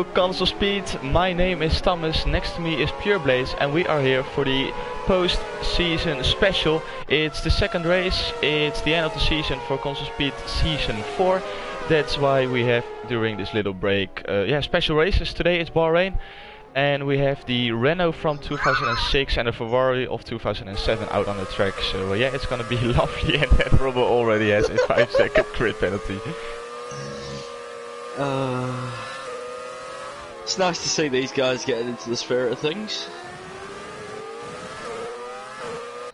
to Console Speed. My name is Thomas, next to me is Pureblaze, and we are here for the post-season special. It's the second race, it's the end of the season for Console Speed Season 4. That's why we have, during this little break, special races. Today it's Bahrain, and we have the Renault from 2006 and the Ferrari of 2007 out on the track. So it's gonna be lovely, and that Robbo already has a 5-second grid penalty. It's nice to see these guys getting into the spirit of things.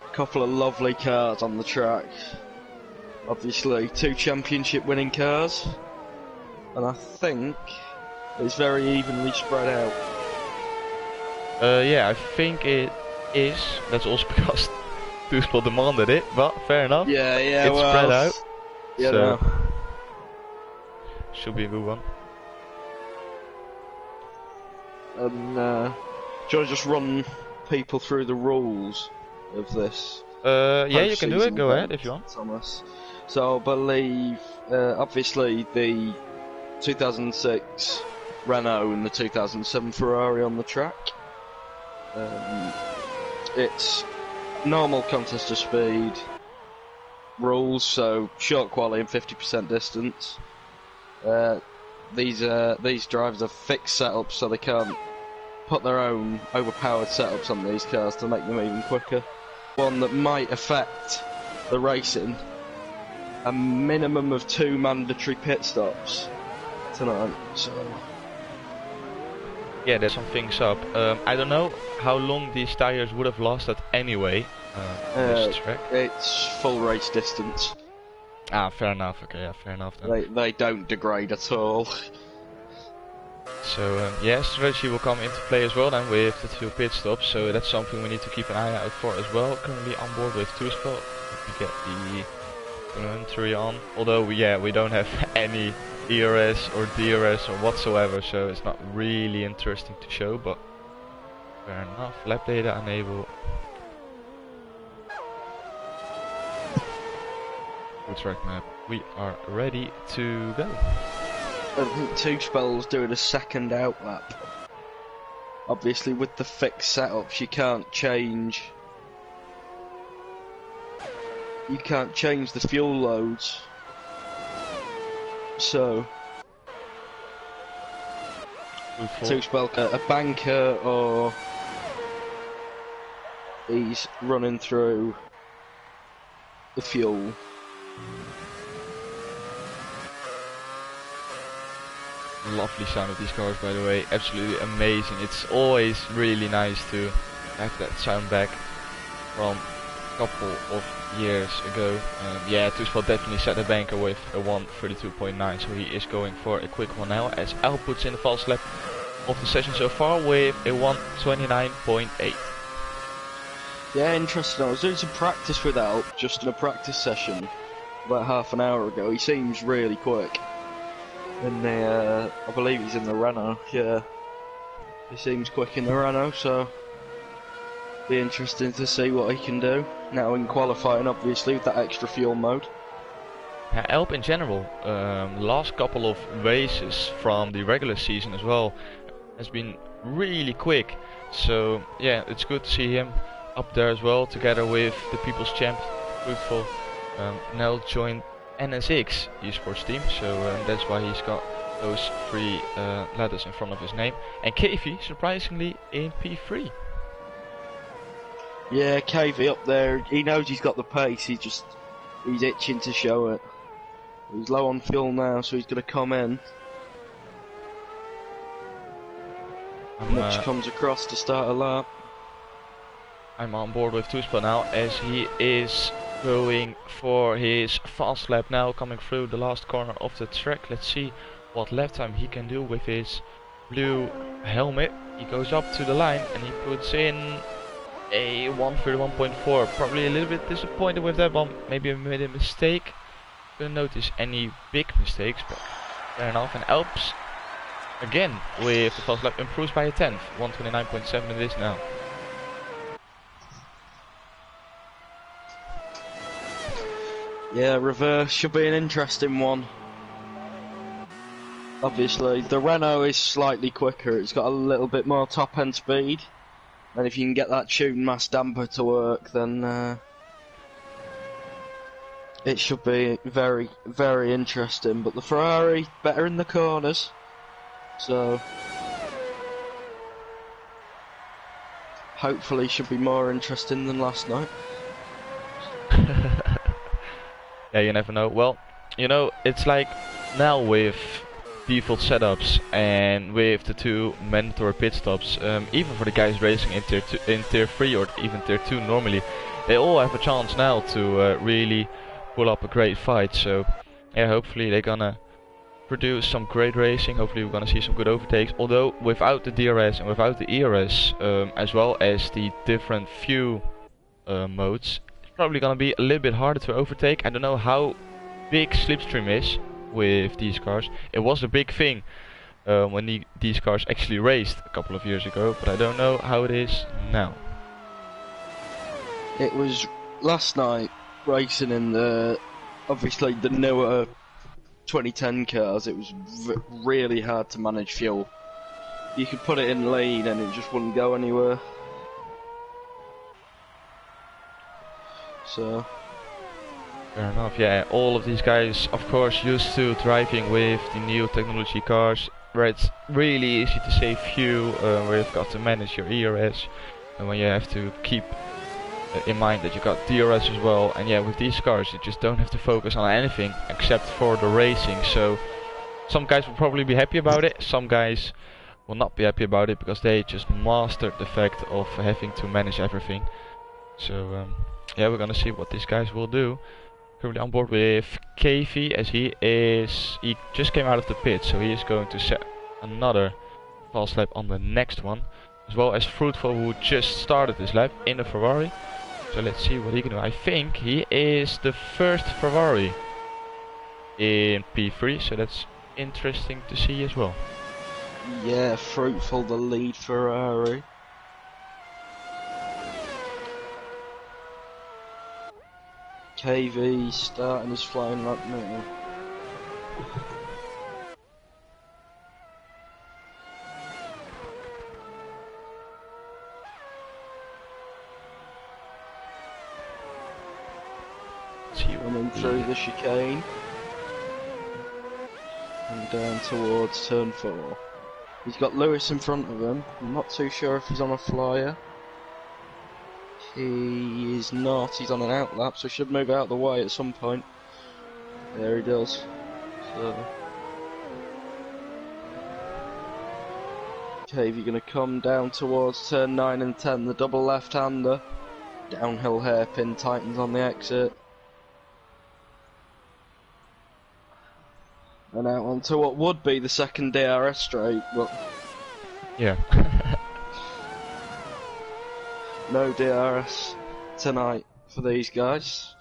A couple of lovely cars on the track. Obviously, 2 championship winning cars. And I think it's very evenly spread out. I think it is. That's also because Tuspel demanded it, but fair enough. It's spread out. Yeah, so should be a good one. And do you want to just run people through the rules of this? You can do it. Go ahead if you want. Thomas. So I believe, obviously, the 2006 Renault and the 2007 Ferrari on the track. It's normal contest of speed rules, so short quality and 50% distance. These drivers are fixed setups, so they can't put their own overpowered setups on these cars to make them even quicker. One that might affect the racing: a minimum of 2 mandatory pit stops tonight. So yeah, there's some things up. I don't know how long these tires would have lasted anyway. On this track. It's full race distance. Ah, fair enough. Okay, yeah, fair enough then. They don't degrade at all. So strategy will come into play as well then with the 2 pit stops. So that's something we need to keep an eye out for as well. Currently on board with Tuspel. We get the inventory on. Although we don't have any ERS or DRS or whatsoever, so it's not really interesting to show. But fair enough. Lap data enable. Track map. We are ready to go. I think Tuspel's doing a second out lap. Obviously, with the fixed setups, you can't change. You can't change the fuel loads. So, Tuspel, a banker, or he's running through the fuel. Lovely sound of these cars, by the way, absolutely amazing. It's always really nice to have that sound back from a couple of years ago. Tuspel definitely set a banker with a 1:32.9, so he is going for a quick one now as Al puts in the fast lap of the session so far with a 1:29.8. Yeah, interesting. I was doing some practice with Al, just in a practice session about half an hour ago. He seems really quick. And I believe he's in the Renault, yeah. He seems quick in the Renault, so be interesting to see what he can do. Now in qualifying, obviously, with that extra fuel mode. Alp in general, last couple of races from the regular season as well, has been really quick. So yeah, it's good to see him up there as well, together with the People's Champ, Fruitful. Now joined NSX esports team, so that's why he's got those 3 letters in front of his name. And KV, surprisingly, in P3. Yeah, KV up there, he knows he's got the pace, he's itching to show it. He's low on fuel now, so he's going to come in. Much comes across to start a lap. I'm on board with Tuspel now as he is going for his fast lap now, coming through the last corner of the track. Let's see what lap time he can do with his blue helmet. He goes up to the line and he puts in a 1:31.4. Probably a little bit disappointed with that one. Maybe I made a mistake. Didn't notice any big mistakes, but fair enough. And Alps again with the fast lap improves by a 10th. 1:29.7 it is now. Yeah, reverse should be an interesting one. obviously the Renault is slightly quicker. It's got a little bit more top end speed, and if you can get that tune mass damper to work, then it should be very, very interesting. But the Ferrari better in the corners, so hopefully should be more interesting than last night. Yeah, you never know. Well, you know, it's like now with default setups and with the 2 mandatory pit stops, even for the guys racing in tier 3 or even tier 2 normally, they all have a chance now to really pull up a great fight. So yeah, hopefully they're gonna produce some great racing. Hopefully we're gonna see some good overtakes, although without the DRS and without the ERS, as well as the different fuel modes, it's probably gonna be a little bit harder to overtake. I don't know how big slipstream is with these cars. It was a big thing when these cars actually raced a couple of years ago, but I don't know how it is now. It was last night racing in obviously the newer 2010 cars. It was really hard to manage fuel. You could put it in lean and it just wouldn't go anywhere. So fair enough. Yeah, all of these guys, of course, used to driving with the new technology cars, where it's really easy to save fuel, where you've got to manage your ERS, and when you have to keep in mind that you got DRS as well. And yeah, with these cars you just don't have to focus on anything except for the racing. So some guys will probably be happy about it, some guys will not be happy about it, because they just mastered the fact of having to manage everything. So yeah, we're gonna see what these guys will do. Currently on board with KV, as he just came out of the pit, so he is going to set another fast lap on the next one, as well as Fruitful, who just started this lap in the Ferrari. So let's see what he can do. I think he is the first Ferrari in P3, so that's interesting to see as well. yeah, Fruitful, the lead Ferrari. KV starting his flying lap now. Coming through the chicane and down towards turn 4. He's got Lewis in front of him. I'm not too sure if he's on a flyer. He is not. He's on an outlap, so he should move out of the way at some point. There he does. So okay, you're going to come down towards turn 9 and 10, the double left-hander. Downhill hairpin tightens on the exit. And out onto what would be the second DRS straight, but yeah. no DRS tonight for these guys.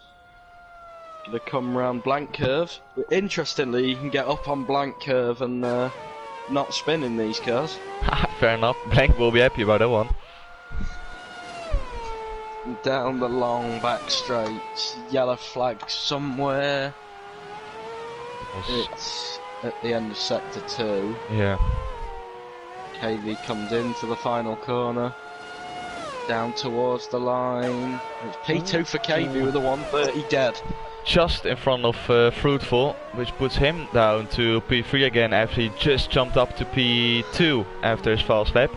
Gonna come round blank curve. But interestingly, you can get up on blank curve and not spin in these cars. Fair enough, Blank will be happy about that one. Down the long back straight, yellow flag somewhere. It's at the end of sector 2. Yeah. KV comes into the final corner. Down towards the line. It's P2 for KV with a 130 dead. Just in front of Fruitful, which puts him down to P3 again after he just jumped up to P2 after his fast lap.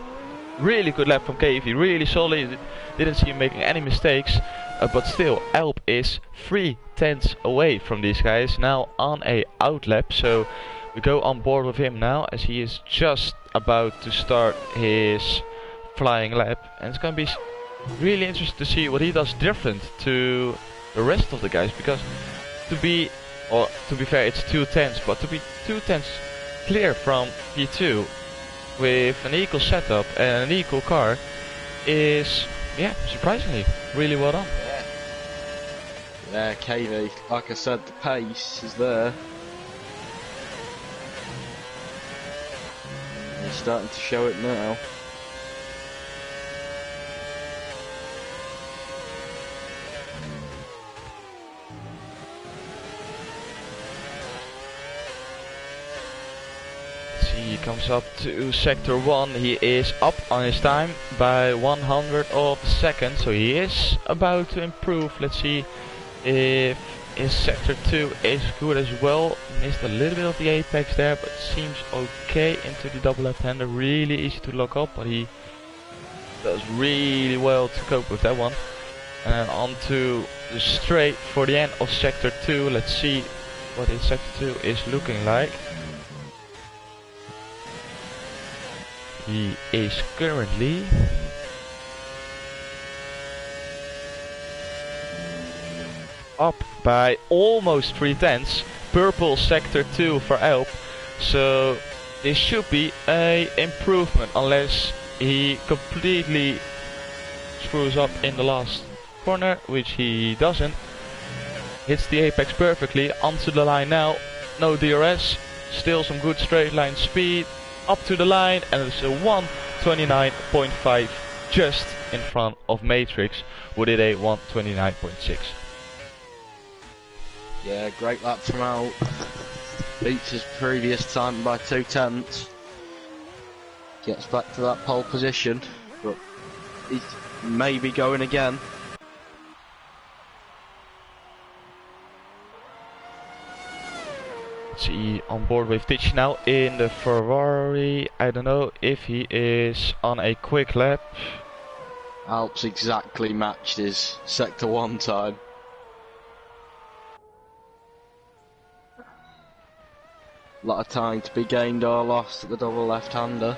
Really good lap from KV, really solid. Didn't see him making any mistakes, but still Alp is 3/10 away from these guys now on a out lap. So we go on board with him now, as he is just about to start his flying lap, and it's gonna be really interesting to see what he does different to the rest of the guys, because to be fair, it's 2/10, but to be 2/10 clear from P2 with an equal setup and an equal car is, yeah, surprisingly really well done. Yeah, KV, like I said, the pace is there. He's starting to show it now. comes up to sector 1. He is up on his time by 100 of a second, so he is about to improve. Let's see if his sector 2 is good as well. Missed a little bit of the apex there, but seems okay into the double left-hander. Really easy to lock up, but he does really well to cope with that one. And on to the straight for the end of sector 2. Let's see what his sector 2 is looking like. He is currently up by almost 3/10. Purple sector 2 for Alp. So this should be a improvement unless he completely screws up in the last corner, which he doesn't. Hits the apex perfectly, onto the line now. No DRS, still some good straight line speed. Up to the line, and it's a 1:29.5 just in front of Matrix, with it a 1:29.6. Yeah, great lap from out. Beats his previous time by 2/10. Gets back to that pole position, but he's maybe going again. See, on board with Ditch now in the Ferrari. I don't know if he is on a quick lap. Alps exactly matched his sector 1 time. A lot of time to be gained or lost at the double left-hander.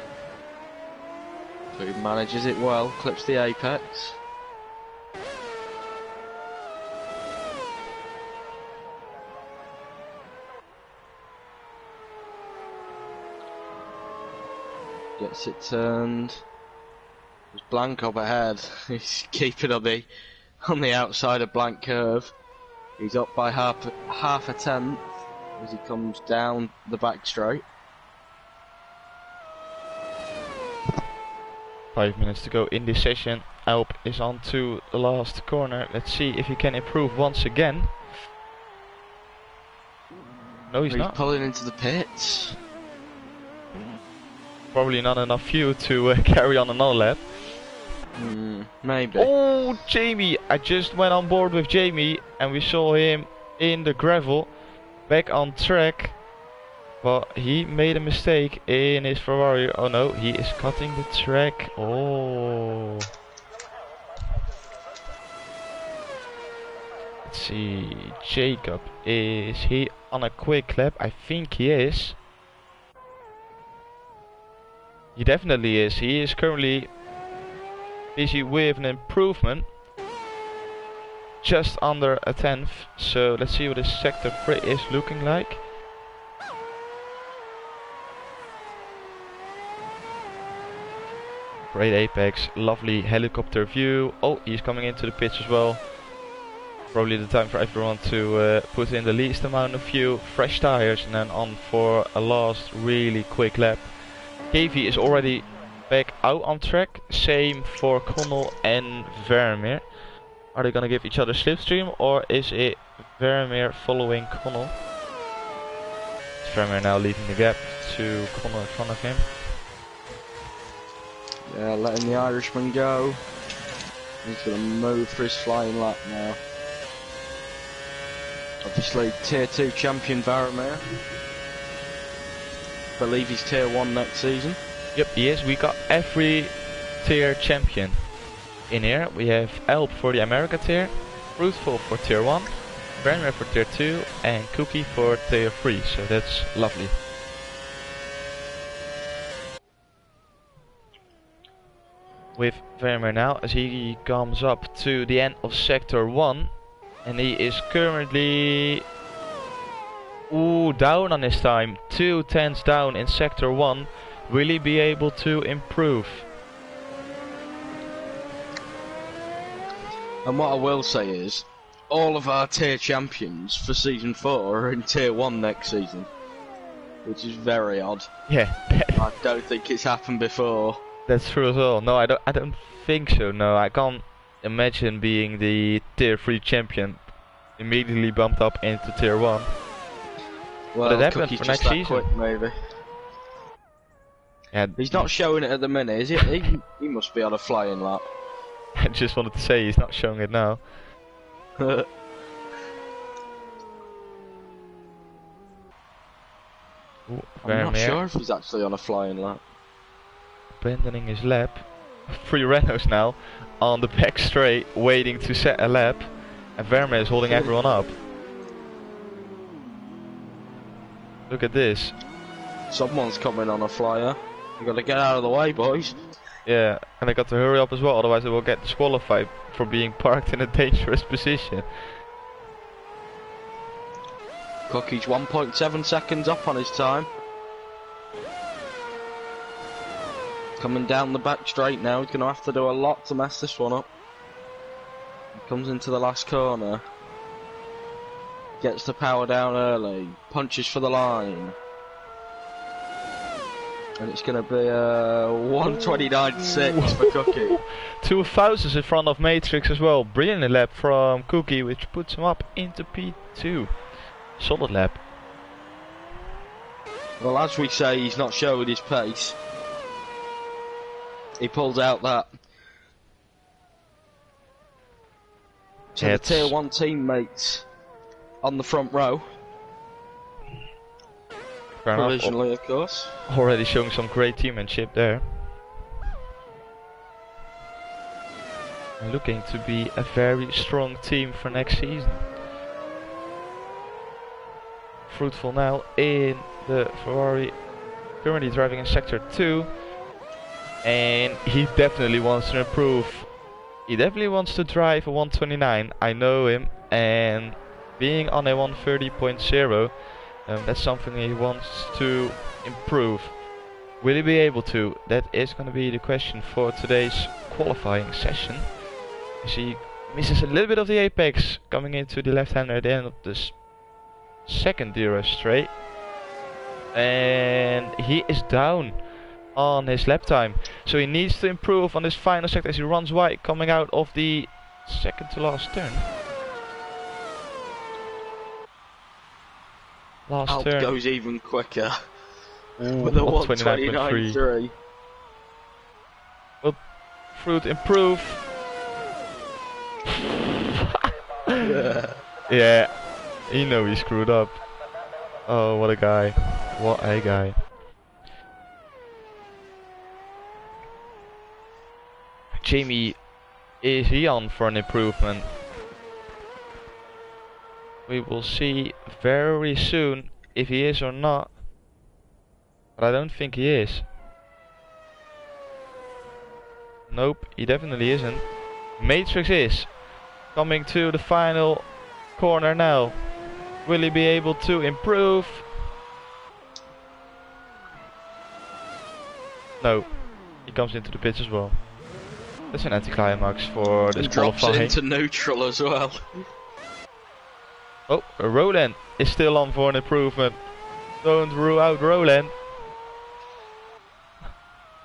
So he manages it well, clips the apex. Gets it turned. There's Blank up ahead. He's keeping on the outside of Blank curve. He's up by half a tenth as he comes down the back straight. 5 minutes to go in this session. Alp is on to the last corner. Let's see if he can improve once again. No, he's not. He's pulling into the pits. Probably not enough fuel to carry on another lap. Maybe. Oh, Jamie! I just went on board with Jamie and we saw him in the gravel, back on track. But he made a mistake in his Ferrari. Oh no, he is cutting the track. Oh. Let's see, Jacob, is he on a quick lap? I think he is. He definitely is. He is currently busy with an improvement. Just under a tenth. So let's see what his sector 3 is looking like. Great apex, lovely helicopter view. Oh, he's coming into the pitch as well. Probably the time for everyone to put in the least amount of fuel, fresh tires, and then on for a last really quick lap. KV is already back out on track, same for Connell and Vermeer. Are they gonna give each other slipstream, or is it Vermeer following Connell? It's Vermeer now leaving the gap to Connell in front of him. Yeah, letting the Irishman go. He's gonna move for his flying lap now. Obviously, Tier 2 champion Vermeer. Believe he's Tier 1 next season. Yep, he is. We got every tier champion in here. We have Alp for the America tier, Fruitful for Tier 1, Vermeer for Tier 2, and Cookie for Tier 3. So that's lovely. With Vermeer now, as he comes up to the end of Sector 1, and he is currently down on his time, 2/10 down in Sector 1. Will he be able to improve? And what I will say is, all of our tier champions for Season 4 are in Tier 1 next season. Which is very odd. Yeah. I don't think it's happened before. That's true as well. No, I don't think so. No, I can't imagine being the Tier 3 champion immediately bumped up into Tier 1. Well, but it happened Cookie's for just next that season. quick, maybe. Yeah, He's not showing it at the minute, is he? He must be on a flying lap. I just wanted to say he's not showing it now. I'm not sure if he's actually on a flying lap. Abandoning his lap. 3 Renaults now on the back straight, waiting to set a lap. And Vermeer is holding everyone up. Look at this. Someone's coming on a flyer. You gotta get out of the way, boys. Yeah, and I got to hurry up as well, otherwise I will get disqualified for being parked in a dangerous position. Cookie's 1.7 seconds up on his time. Coming down the back straight now, he's gonna have to do a lot to mess this one up. He comes into the last corner. Gets the power down early. Punches for the line. And it's going to be 1:29.6 for Cookie. 2,000 in front of Matrix as well. Brilliant lap from Cookie, which puts him up into P2. Solid lap. Well, as we say, he's not showing his pace. He pulls out that. So the tier 1 teammates on the front row. Provisionally, of course. Already showing some great teammanship there. And looking to be a very strong team for next season. Fruitful now in the Ferrari, currently driving in sector 2. And he definitely wants to improve. He definitely wants to drive a 129. I know him, and being on a 130.0, that's something he wants to improve. Will he be able to? That is going to be the question for today's qualifying session. As he misses a little bit of the apex coming into the left-hander at the end of this second DRS straight. And he is down on his lap time. So he needs to improve on this final sector as he runs wide coming out of the second to last turn. Last turn goes even quicker. With a 1:29.3. Will Fruit improve? Yeah, he know he screwed up. Oh, what a guy. What a guy. Jamie, is he on for an improvement? We will see very soon if he is or not. But I don't think he is. Nope, he definitely isn't. Matrix is coming to the final corner now. Will he be able to improve? No, he comes into the pits as well. That's an anticlimax for this qualifying. Drops into neutral as well. Oh, Roland is still on for an improvement. Don't rule out Roland.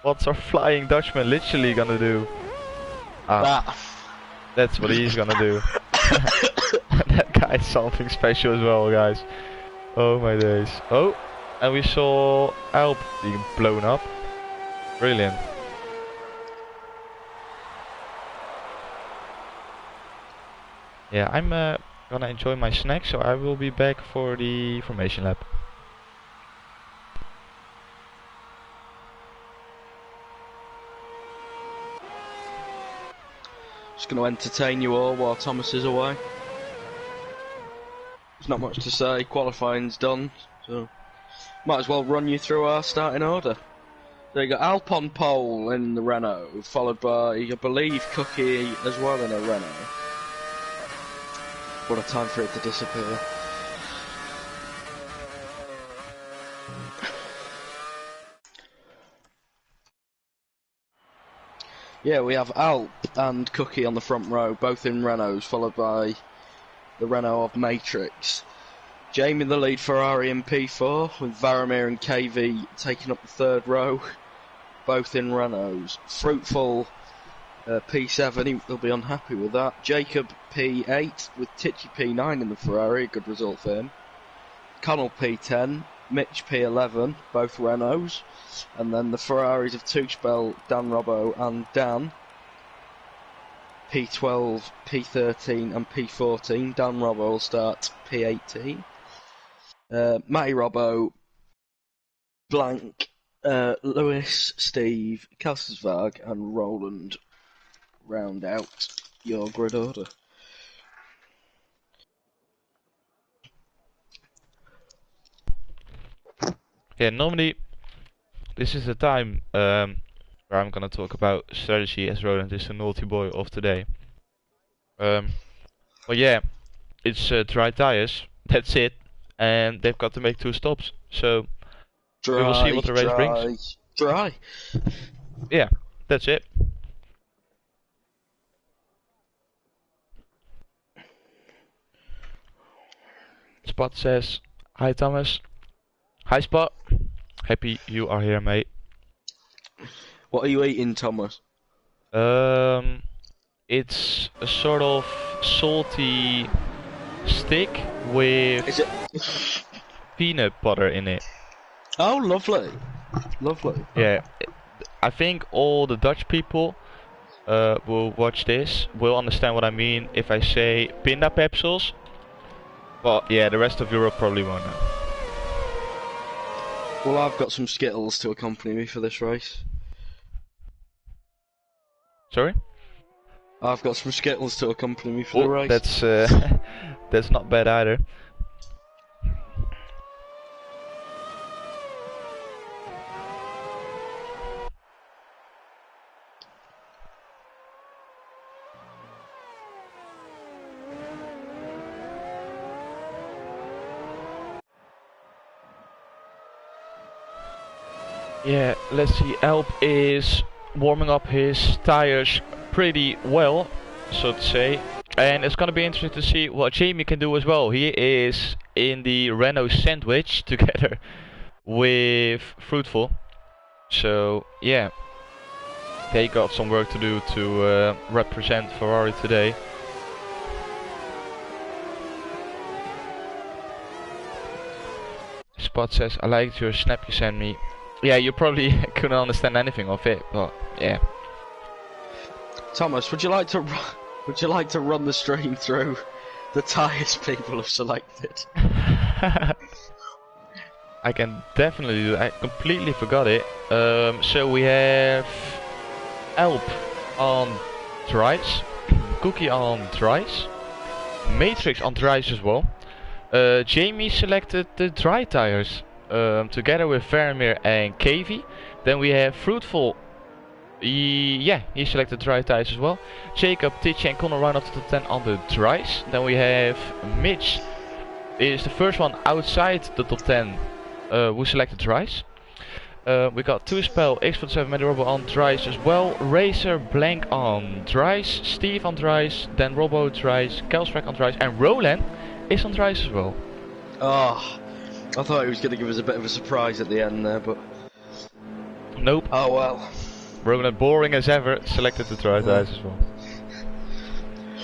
What's our Flying Dutchman literally gonna do? That's what he's gonna do. That guy's something special as well, guys. Oh my days. Oh, and we saw Alp being blown up. Brilliant. Yeah, I'm gonna enjoy my snack, so I will be back for the formation lap. Just going to entertain you all while Thomas is away. There's not much to say, qualifying's done, so might as well run you through our starting order. So you got Alp on pole in the Renault, followed by, I believe, Cookie as well in a Renault. What a time for it to disappear. Yeah, we have Alp and Cookie on the front row, both in Renaults, followed by the Renault of Matrix. Jamie in the lead Ferrari in P4, with Varamir and KV taking up the third row, both in Renaults. Fruitful P7, he'll be unhappy with that. Jacob P8, with Tichy P9 in the Ferrari, a good result for him. Connell P10, Mitch P11, both Renaults. And then the Ferraris of Tuchel, Dan Robbo and Dan. P12, P13 and P14. Dan Robbo will start P18. Matty Robbo, Blank, Lewis, Steve, Kelsesvag and Roland round out your grid order. Yeah, normally this is the time where I'm gonna talk about strategy, as Roland is the naughty boy of today. But yeah, it's dry tires, that's it, and they've got to make 2 stops, so we will see what the race brings. Dry. Yeah, that's it. Spot says, hi Thomas. Hi Spot. Happy you are here, mate. What are you eating, Thomas? It's a sort of salty stick with Is it? peanut butter in it. Oh, lovely. Lovely. Yeah, I think all the Dutch people will watch this, will understand what I mean if I say pindapepsels. But yeah, the rest of Europe probably won't know. Well, I've got some Skittles to accompany me for this race. Sorry? I've got some Skittles to accompany me for the race. That's that's not bad either. Yeah, let's see. Alp is warming up his tires pretty well, so to say, and it's gonna be interesting to see what Jamie can do as well. He is in the Renault sandwich together with Fruitful, so yeah, they got some work to do to represent Ferrari today. Spot says, I liked your snap you sent me. Yeah, you probably couldn't understand anything of it, but yeah. Thomas, would you like to run the stream through the tyres people have selected? I can definitely do that. I completely forgot it. So we have Alp on dries, Cookie on dries, Matrix on dries as well. Jamie selected the dry tires together with Vermeer and KV. Then we have Fruitful. Yeah, he selected dry tires as well. Jacob, Titch and Connor round up to the top 10 on the dries. Then we have Mitch, is the first one outside the top 10 who selected dries. We got Tuspel, X47, Medirobo on dries as well. Racer, Blank on dries, Steve on dries, then Robo dries, Kelsrek on dries, and Roland is on dries as well. Oh, I thought he was going to give us a bit of a surprise at the end there, but nope. Oh well. Roland, boring as ever, selected the dry tires as well.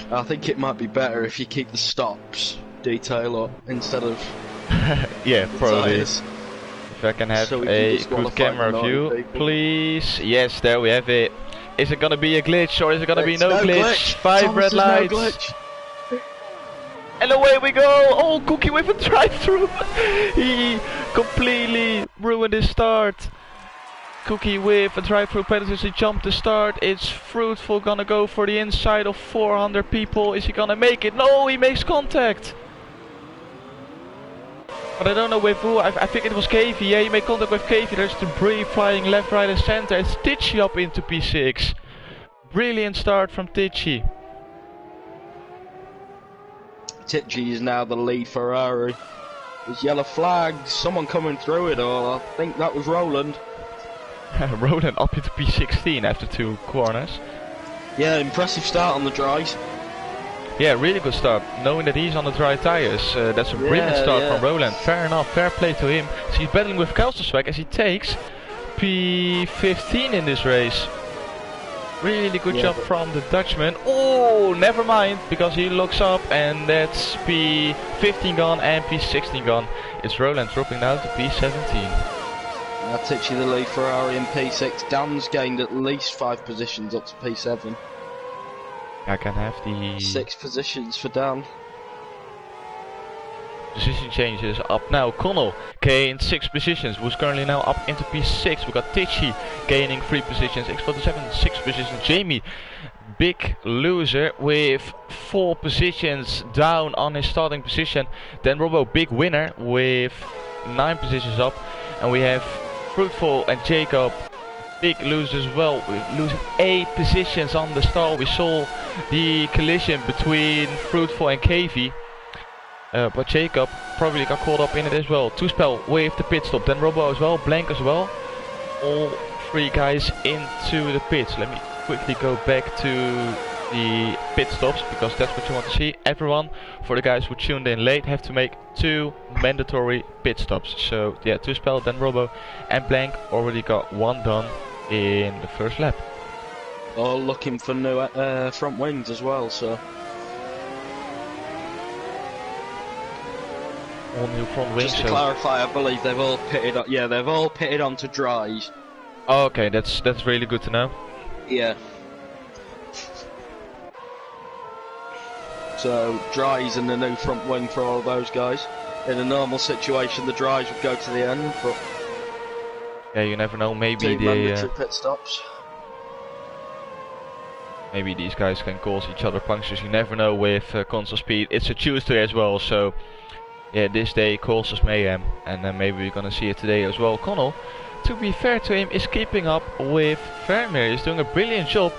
I think it might be better if you keep the stops detail up instead of yeah, probably. Tires. If I can have So we a can good camera view, people. please. Yes, there we have it. Is it gonna be a glitch or is it gonna be no glitch? 5 Thomas, red lights. no glitch. And away we go! Oh, Cookie with a drive-through! He completely ruined his start. Cookie with a drive-through penalty, he jumped the start. It's Fruitful gonna go for the inside of 400 people. Is he gonna make it? No, he makes contact! But I don't know with who. I think it was KV. Yeah, he made contact with KV. There's debris flying left, right and center. It's Tichy up into P6. Brilliant start from Tichy. Tichy is now the lead Ferrari. There's yellow flags, someone coming through it all. I think that was Roland. Roland up into P16 after 2 corners. Yeah, impressive start on the dries. Yeah, really good start. Knowing that he's on the dry tires, that's a brilliant start from Roland. Fair enough, fair play to him. So he's battling with Kelsesweg as he takes P15 in this race. Really good Yeah, job from the Dutchman. Oh, never mind, because he looks up and that's P15 gone and P16 gone. It's Roland dropping now to P17. That takes you the lead Ferrari in P6. Dan's gained at least 5 positions up to P7. I can have the 6 positions for Dan. position changes up now. Connell gained 6 positions, was currently now up into P6. We got Tichy gaining 3 positions, X47 6 positions. Jamie, big loser with 4 positions down on his starting position. Then Robo, big winner with 9 positions up. And we have Fruitful and Jacob, big losers as well, losing 8 positions on the start. We saw the collision between Fruitful and KV. But Jacob probably got caught up in it as well. Two-spell with the pit stop, then Robo as well, Blank as well. All 3 guys into the pits. Let me quickly go back to the pit stops, because that's what you want to see. Everyone, for the guys who tuned in late, have to make 2 mandatory pit stops. So yeah, Two-spell, then Robo and Blank already got 1 done in the first lap. All looking for new front wings as well, so... All new front wings. Just to clarify, I believe they've all pitted on, yeah, they've all pitted onto dries. Oh, okay, that's really good to know. Yeah. So, dries and the new front wing for all those guys. In a normal situation, the dries would go to the end, but... Yeah, you never know, maybe 2 mandatory pit stops. Maybe these guys can cause each other punctures, you never know with console speed. It's a Tuesday as well, so... Yeah, this day causes mayhem, and then maybe we're gonna see it today as well. Connell, to be fair to him, is keeping up with Vermeer. He's doing a brilliant job,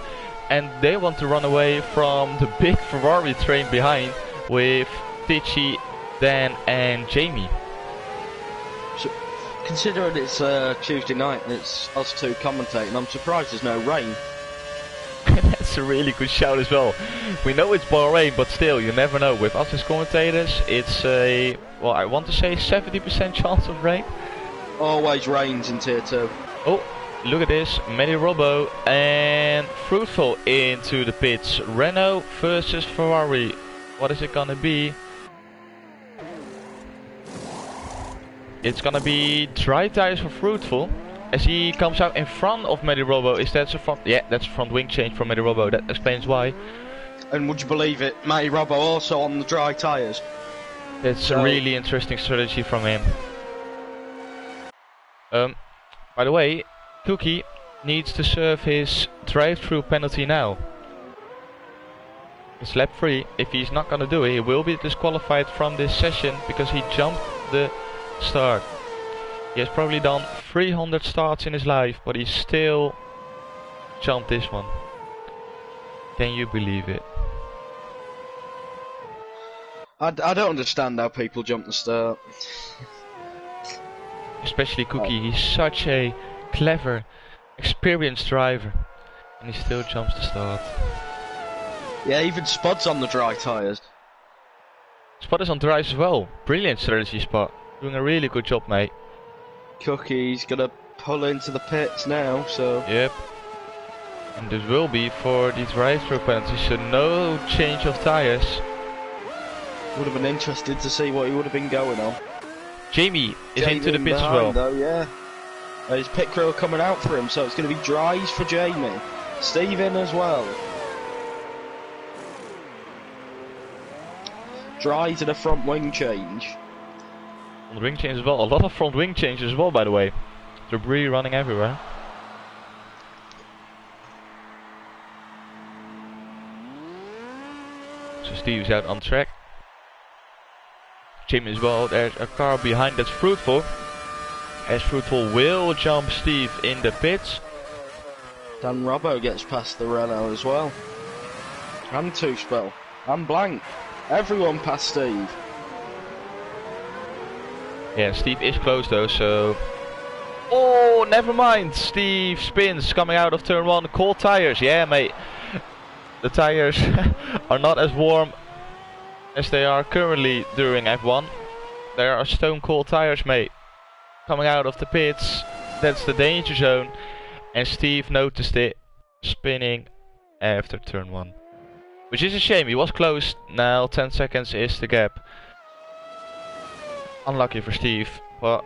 and they want to run away from the big Ferrari train behind with Tichy, Dan and Jamie. So, considering it's Tuesday night and it's us 2 commentating, I'm surprised there's no rain. That's a really good shout as well. We know it's Bahrain, but still, you never know. With us as commentators, it's a, well, I want to say 70% chance of rain. Always rains in Tier 2. Oh, look at this. Medi Robo and Fruitful into the pits. Renault versus Ferrari. What is it gonna be? It's gonna be dry tires for Fruitful. As he comes out in front of Medirobo. Is that a front? Yeah, that's a front wing change from Medirobo. That explains why. And would you believe it, Medirobo also on the dry tyres. It's a really interesting strategy from him. By the way, Cookie needs to serve his drive-through penalty now. It's lap 3. If he's not gonna do it, he will be disqualified from this session because he jumped the start. He has probably done 300 starts in his life, but he still jumped this one. Can you believe it? I don't understand how people jump the start. Especially Cookie, he's such a clever, experienced driver, and he still jumps the start. Yeah, even Spud's on the dry tyres. Spud is on dries as well. Brilliant strategy, Spud. Doing a really good job, mate. Cookie's gonna pull into the pits now, so... Yep. And this will be for the drive-through penalty, so no change of tyres. Would have been interested to see what he would have been going on. Jamie is into the pits as well. Though, yeah. His pit crew are coming out for him, so it's going to be dries for Jamie. Steve in as well. Dries and a front wing change. Front wing change as well. A lot of front wing changes as well, by the way. Debris running everywhere. So Steve's out on track. Jamie as well. There's a car behind that's Fruitful. As Fruitful will jump Steve in the pits. Dan Robbo gets past the Renault as well. And Two Spell. And Blank. Everyone past Steve. Yeah, Steve is close though, so... Oh, never mind. Steve spins coming out of turn 1. Cold tires. Yeah, mate. The tires are not as warm as they are currently during F1. There are stone cold tires, mate. Coming out of the pits. That's the danger zone. And Steve noticed it. spinning after turn 1. Which is a shame, he was close. Now 10 seconds is the gap. Unlucky for Steve, but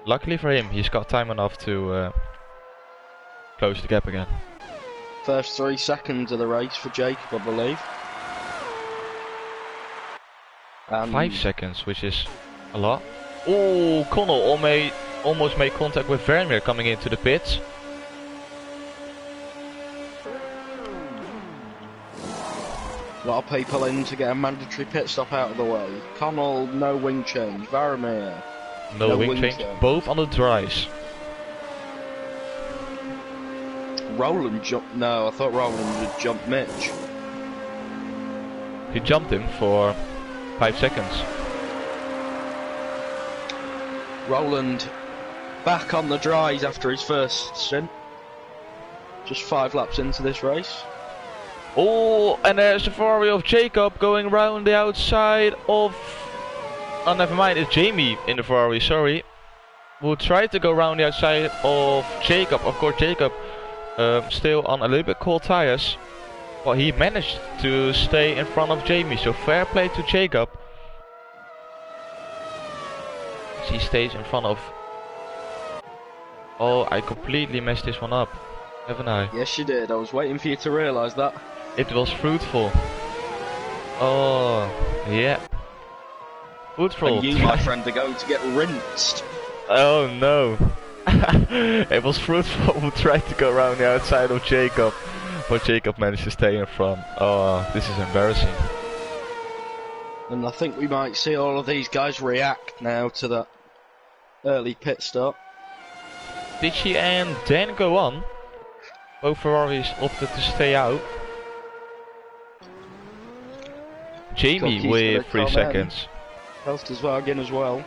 luckily for him, he's got time enough to close the gap again. First 3 seconds of the race for Jacob, I believe. 5 seconds, which is a lot. Oh, Connell almost made contact with Vermeer coming into the pits. A lot of people in to get a mandatory pit stop out of the way. Connell, no wing change. Vermeer, no wing change. Both on the dries. Roland jumped. No, I thought Roland had jumped Mitch. He jumped him for 5 seconds. Roland back on the dries after his first stint. Just 5 laps into this race. Oh, and there's the Ferrari of Jacob going round the outside of... Oh, never mind, it's Jamie in the Ferrari, sorry. Who tried to go round the outside of Jacob. Of course, Jacob still on a little bit cold tires. But he managed to stay in front of Jamie, so fair play to Jacob. He stays in front of... Oh, I completely messed this one up, haven't I? Yes, you did. I was waiting for you to realise that. It was fruitful. Oh, yeah. Fruitful. And you, my friend, are going to get rinsed. Oh no. It was fruitful who tried to go around the outside of Jacob. But Jacob managed to stay in front. Oh, this is embarrassing. And I think we might see all of these guys react now to that early pit stop. Tichy and Dan go on. Both Ferraris opted to stay out. Jamie Jockey's with 3 seconds. Helsterswagen as well.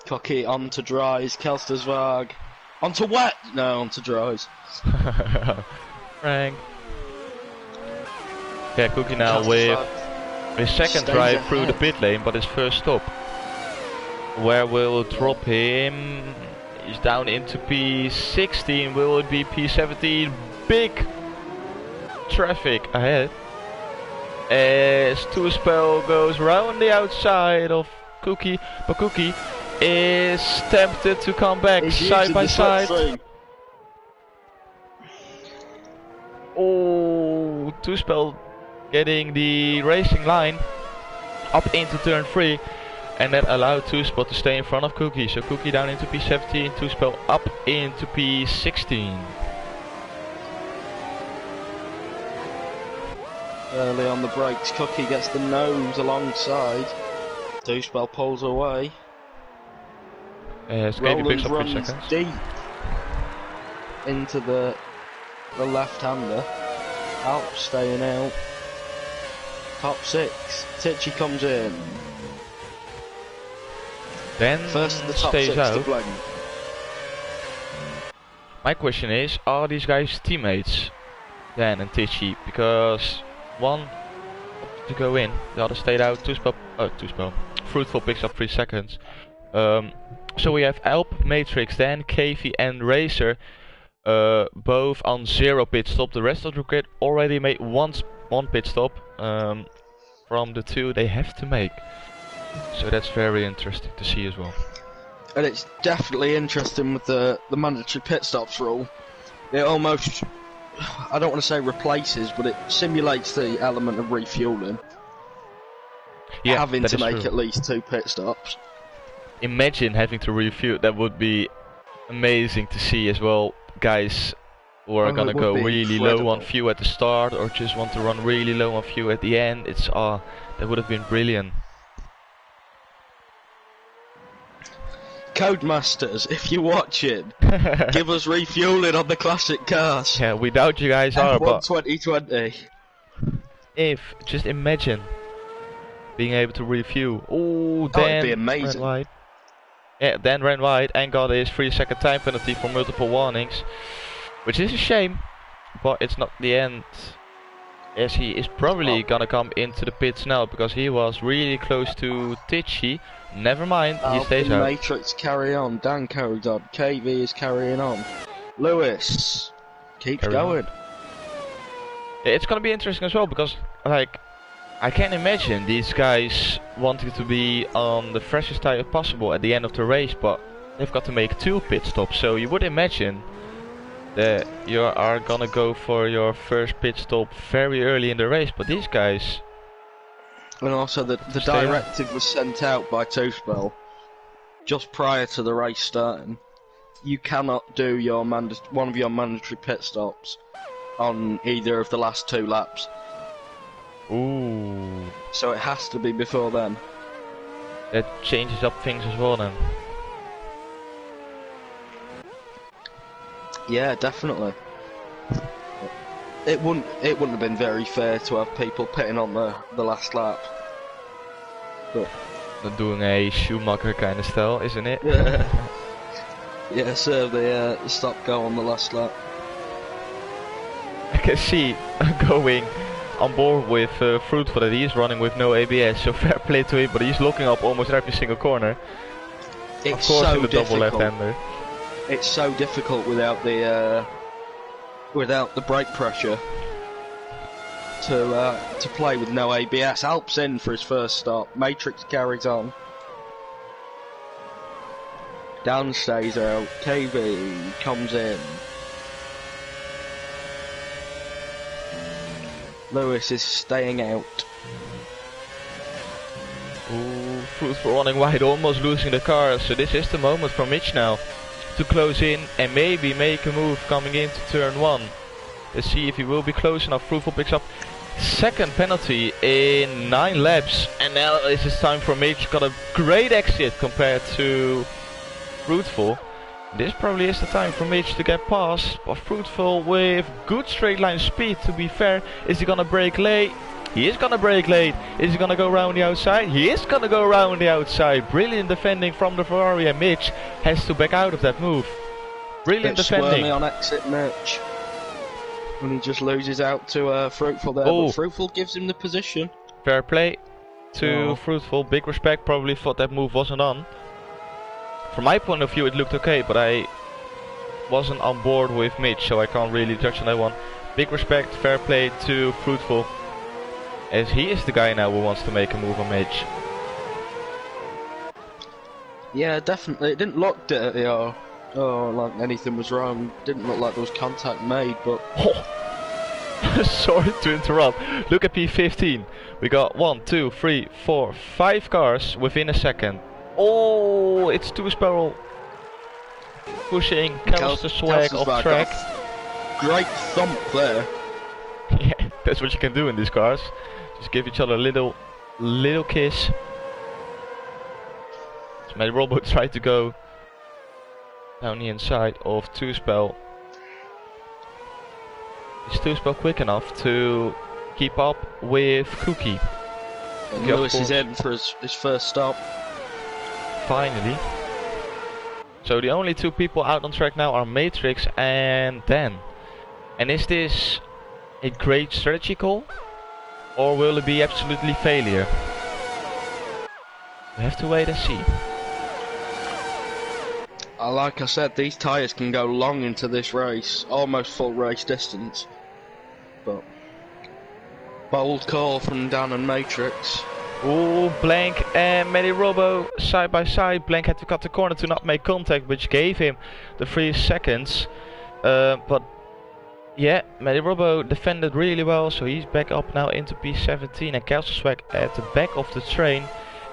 Cocky onto dries, Kelsterswag onto wet, no, onto dries. Frank. Yeah, Cookie now with his second drive through the pit lane, but his first stop. Where will drop him? He's down into P16, will it be P17? Big traffic ahead. As Toespel goes round the outside of Cookie, but Cookie is tempted to come back side by side. Oh, Toespel getting the racing line up into turn 3, and that allowed Toespel to stay in front of Cookie. So Cookie down into P17, Toespel up into P16. Early on the brakes, Cookie gets the nose alongside. Toespel pulls away. Roland runs deep into the left-hander. Alp staying out. Top 6. Tichy comes in. Then first of the top stays 6 out. to blame. My question is, are these guys teammates, Dan and Tichy? Because one opted to go in, the other stayed out. Toespel. Fruitful picks up 3 seconds. So we have Alp, Matrix, Dan, KV and Racer, both on 0 pit stop. The rest of the grid already made one pit stop from the 2 they have to make. So that's very interesting to see as well. And it's definitely interesting with the mandatory pit stops rule. It almost, I don't want to say replaces, but it simulates the element of refueling. Yeah, having to make true. At least 2 pit stops. Imagine having to refuel. That would be amazing to see as well. Guys who are gonna go really low on fuel at the start, or just want to run really low on fuel at the end. It's that would have been brilliant. Codemasters, if you're watching, give us refueling on the classic cars. Yeah, we doubt you guys are, but 2020. Just imagine being able to refuel. Oh, that Dan would be amazing. ran wide. Yeah, Dan ran wide and got his 3-second time penalty for multiple warnings, which is a shame, but it's not the end As he is probably gonna come into the pits now because he was really close to Tichy. Never mind, he stays out. Matrix carry on. Dan carries on. KV is carrying on. Lewis keeps going. It's gonna be interesting as well because, like, I can imagine these guys wanting to be on the freshest tire possible at the end of the race, but they've got to make 2 pit stops. So you would imagine that you are gonna go for your first pit stop very early in the race, but these guys... And also the directive was sent out by Toothbell just prior to the race starting. You cannot do your one of your mandatory pit stops on either of the last 2 laps. Ooh. So it has to be before then. That changes up things as well then. Yeah, definitely. It wouldn't have been very fair to have people pitting on the last lap. But They're doing a Schumacher kind of style, isn't it? yeah, yeah. So they stop go on the last lap. I can see going on board with Fruitful that he's running with no ABS, so fair play to him, but he's looking up almost every single corner. It's of course, so in the double left-hander. It's so difficult without the brake pressure to play with no ABS. Alp's in for his first stop. Matrix carries on. Dan stays out. KV comes in. Lewis is staying out. Ooh, Fruitful running wide, almost losing the car. So this is the moment for Mitch now to close in and maybe make a move coming into turn 1. Let's see if he will be close enough. Fruitful picks up second penalty in 9 laps, and now it is time for Mitch. Got a great exit compared to Fruitful. This probably is the time for Mitch to get past, but Fruitful with good straight line speed, to be fair. Is he gonna brake late? He is gonna brake late. Is he gonna go around the outside? He is gonna go around the outside. Brilliant defending from the Ferrari, and Mitch has to back out of that move. Brilliant defending. Swirly on exit, Mitch. And he just loses out to Fruitful there, but Fruitful gives him the position. Fair play to Fruitful. Big respect, probably thought that move wasn't on. From my point of view it looked okay, but I wasn't on board with Mitch, so I can't really judge on that one. Big respect, fair play to Fruitful, as he is the guy now who wants to make a move on Mitch. Yeah, definitely. It didn't look dirty or like anything was wrong. Didn't look like there was contact made, but... Sorry to interrupt. Look at P15. We got 1, 2, 3, 4, 5 cars within a second. Oh, it's Toothbell pushing Kelster Swag off track. Great thump there. Yeah, that's what you can do in these cars. Just give each other a little kiss. So my robot tried to go down the inside of Toothbell. Is Toothbell quick enough to keep up with Cookie? And Lewis is in for his first stop. Finally. So the only 2 people out on track now are Matrix and Dan. And is this a great strategy call, or will it be absolutely failure? We have to wait and see. Like I said, these tyres can go long into this race, almost full race distance. But bold call from Dan and Matrix. Ooh, Blank and Medirobo side by side. Blank had to cut the corner to not make contact, which gave him the 3 seconds. But yeah, Medirobo defended really well, so he's back up now into P17, and Kelselswag at the back of the train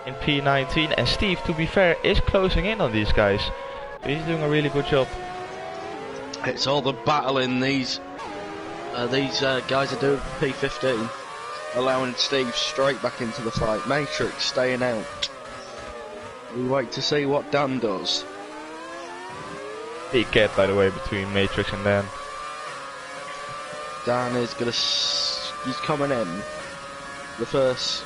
in P19. And Steve, to be fair, is closing in on these guys. He's doing a really good job. It's all the battling these guys are doing for P15. Allowing Steve straight back into the fight. Matrix staying out. We wait to see what Dan does. Big gap, by the way, between Matrix and Dan. Dan is he's coming in. The first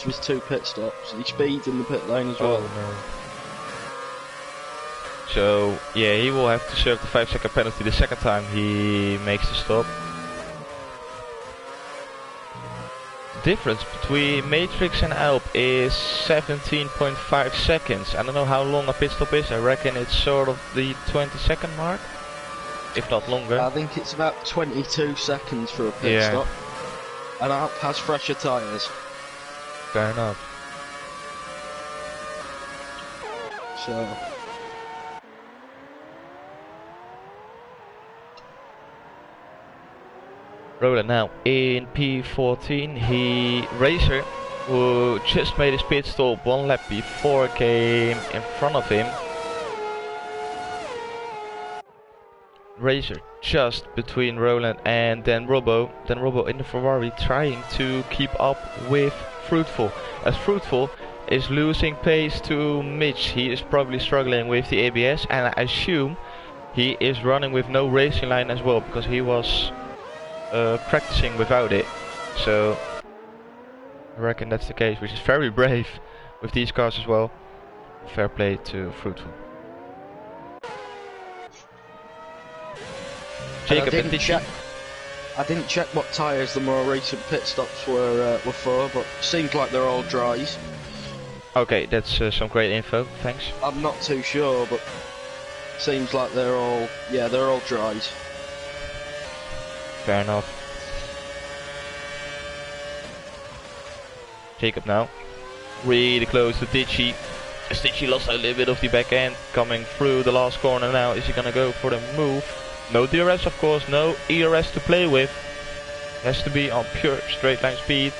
was 2 pit stops. He speeds in the pit lane as well. No. So yeah, he will have to serve the 5-second penalty the second time he makes the stop. difference between Matrix and Alp is 17.5 seconds. I don't know how long a pit stop is. I reckon it's sort of the 20-second mark, if not longer. I think it's about 22 seconds for a pit stop. And Alp has fresher tyres. Fair enough. So... Roland now in P14. Racer, who just made his pit stop 1 lap before, came in front of him. Racer just between Roland and then Robbo. Then Robbo in the Ferrari trying to keep up with Fruitful. As Fruitful is losing pace to Mitch. He is probably struggling with the ABS, and I assume he is running with no racing line as well, because he was practicing without it. So I reckon that's the case, which is very brave with these cars as well. Fair play to Fruitful. Jacob and I didn't check what tyres the more recent pit stops were for, but seems like they're all dries. Okay, that's some great info, thanks. I'm not too sure, but seems like they're all dries. Fair enough. Jacob now, really close to Ditchy. As Ditchy lost a little bit of the back end coming through the last corner now. Is he gonna go for the move? No DRS of course, no ERS to play with. Has to be on pure straight line speed.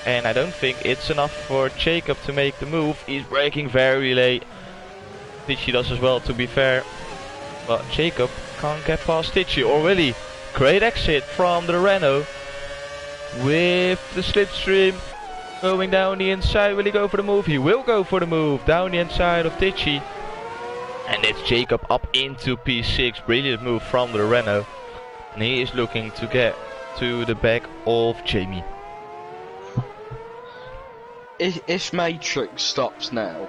And I don't think it's enough for Jacob to make the move. He's braking very late. Ditchy does as well, to be fair. But Jacob can't get past Ditchy, or will he? Great exit from the Renault. With the slipstream going down the inside. Will he go for the move? He will go for the move down the inside of Ditchy. And it's Jacob up into P6. Brilliant move from the Renault. And he is looking to get to the back of Jamie. If Matrix stops now,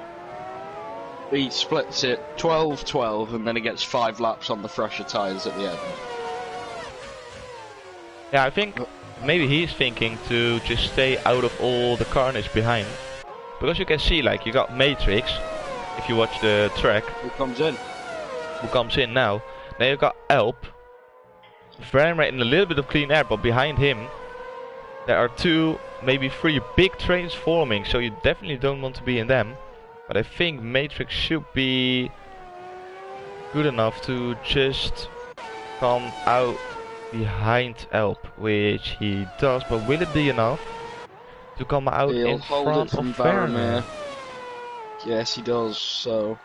he splits it 12-12 and then he gets 5 laps on the fresher tyres at the end. Yeah, I think maybe he's thinking to just stay out of all the carnage behind. Because you can see, like, you got Matrix, if you watch the track. Who comes in? Who comes in now. Then you got Alp. Very in a little bit of clean air, but behind him there are 2, maybe 3 big trains forming, so you definitely don't want to be in them. But I think Matrix should be good enough to just come out behind Alp, which he does, but will it be enough to come out in front of Vermeer? Yes, he does. So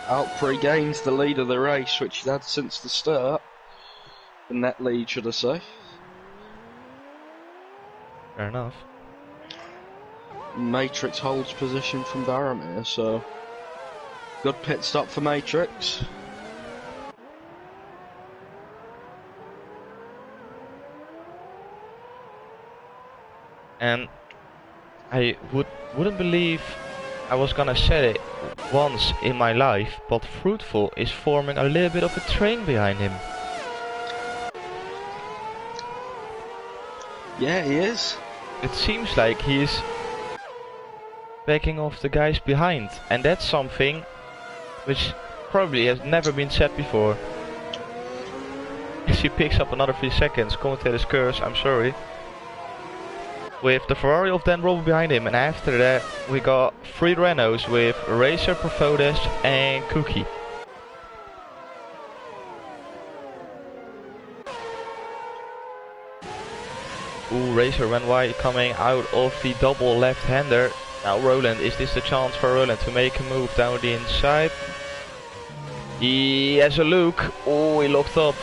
Alp regains the lead of the race, which he's had since the start. The net lead, should I say. Fair enough. Matrix holds position from Vermeer, so good pit stop for Matrix. And I wouldn't believe I was gonna say it once in my life, but Fruitful is forming a little bit of a train behind him. Yeah, he is. It seems like he's backing off the guys behind, and that's something which probably has never been said before. As he picks up another 3 seconds, commentator's curse, I'm sorry. With the Ferrari of Dan Robbo behind him, and after that we got 3 Renaults with Racer, Perfodes and Cookie. Ooh, Racer went wide coming out of the double left-hander. Now Roland, is this the chance for Roland to make a move down the inside? He has a look. Oh, he locked up.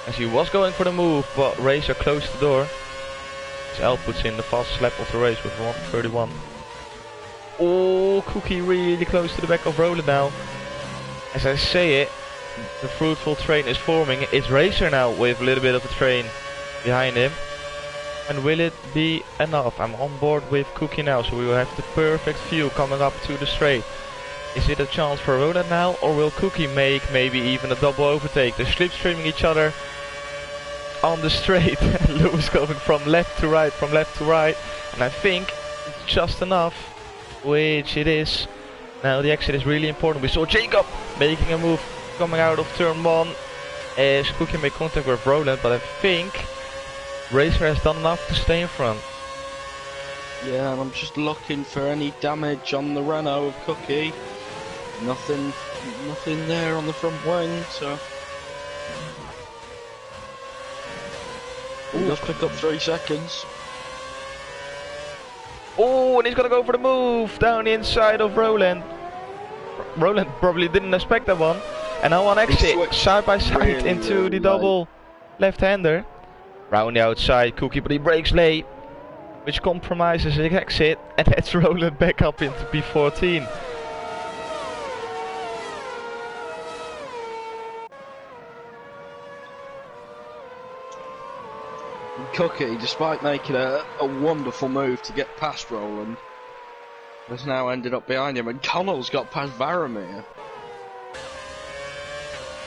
As he was going for the move, but Racer closed the door. Alp puts in the fastest lap of the race with 1:31. Oh, Cookie really close to the back of Roland now. As I say it, the Fruitful train is forming. It's Racer now with a little bit of a train behind him. And will it be enough? I'm on board with Cookie now, so we will have the perfect view coming up to the straight. Is it a chance for Roland now, or will Cookie make maybe even a double overtake? They're slipstreaming each other. on the straight. Lewis going from left to right, from left to right, and I think it's just enough, which it is. Now the exit is really important. We saw Jacob making a move coming out of turn 1 as Cookie made contact with Roland, but I think Racer has done enough to stay in front. Yeah, and I'm just looking for any damage on the Renault of Cookie. Nothing there on the front wing, so... He does pick up 3 seconds. Oh, and he's gonna go for the move down the inside of Roland. Roland probably didn't expect that one. And now on exit, side by side really, into really the double left-hander. Round the outside, Cookie, but he breaks late, which compromises his exit, and that's Roland back up into P14. Cookie, despite making a wonderful move to get past Roland, has now ended up behind him, and Connell's got past Varamir.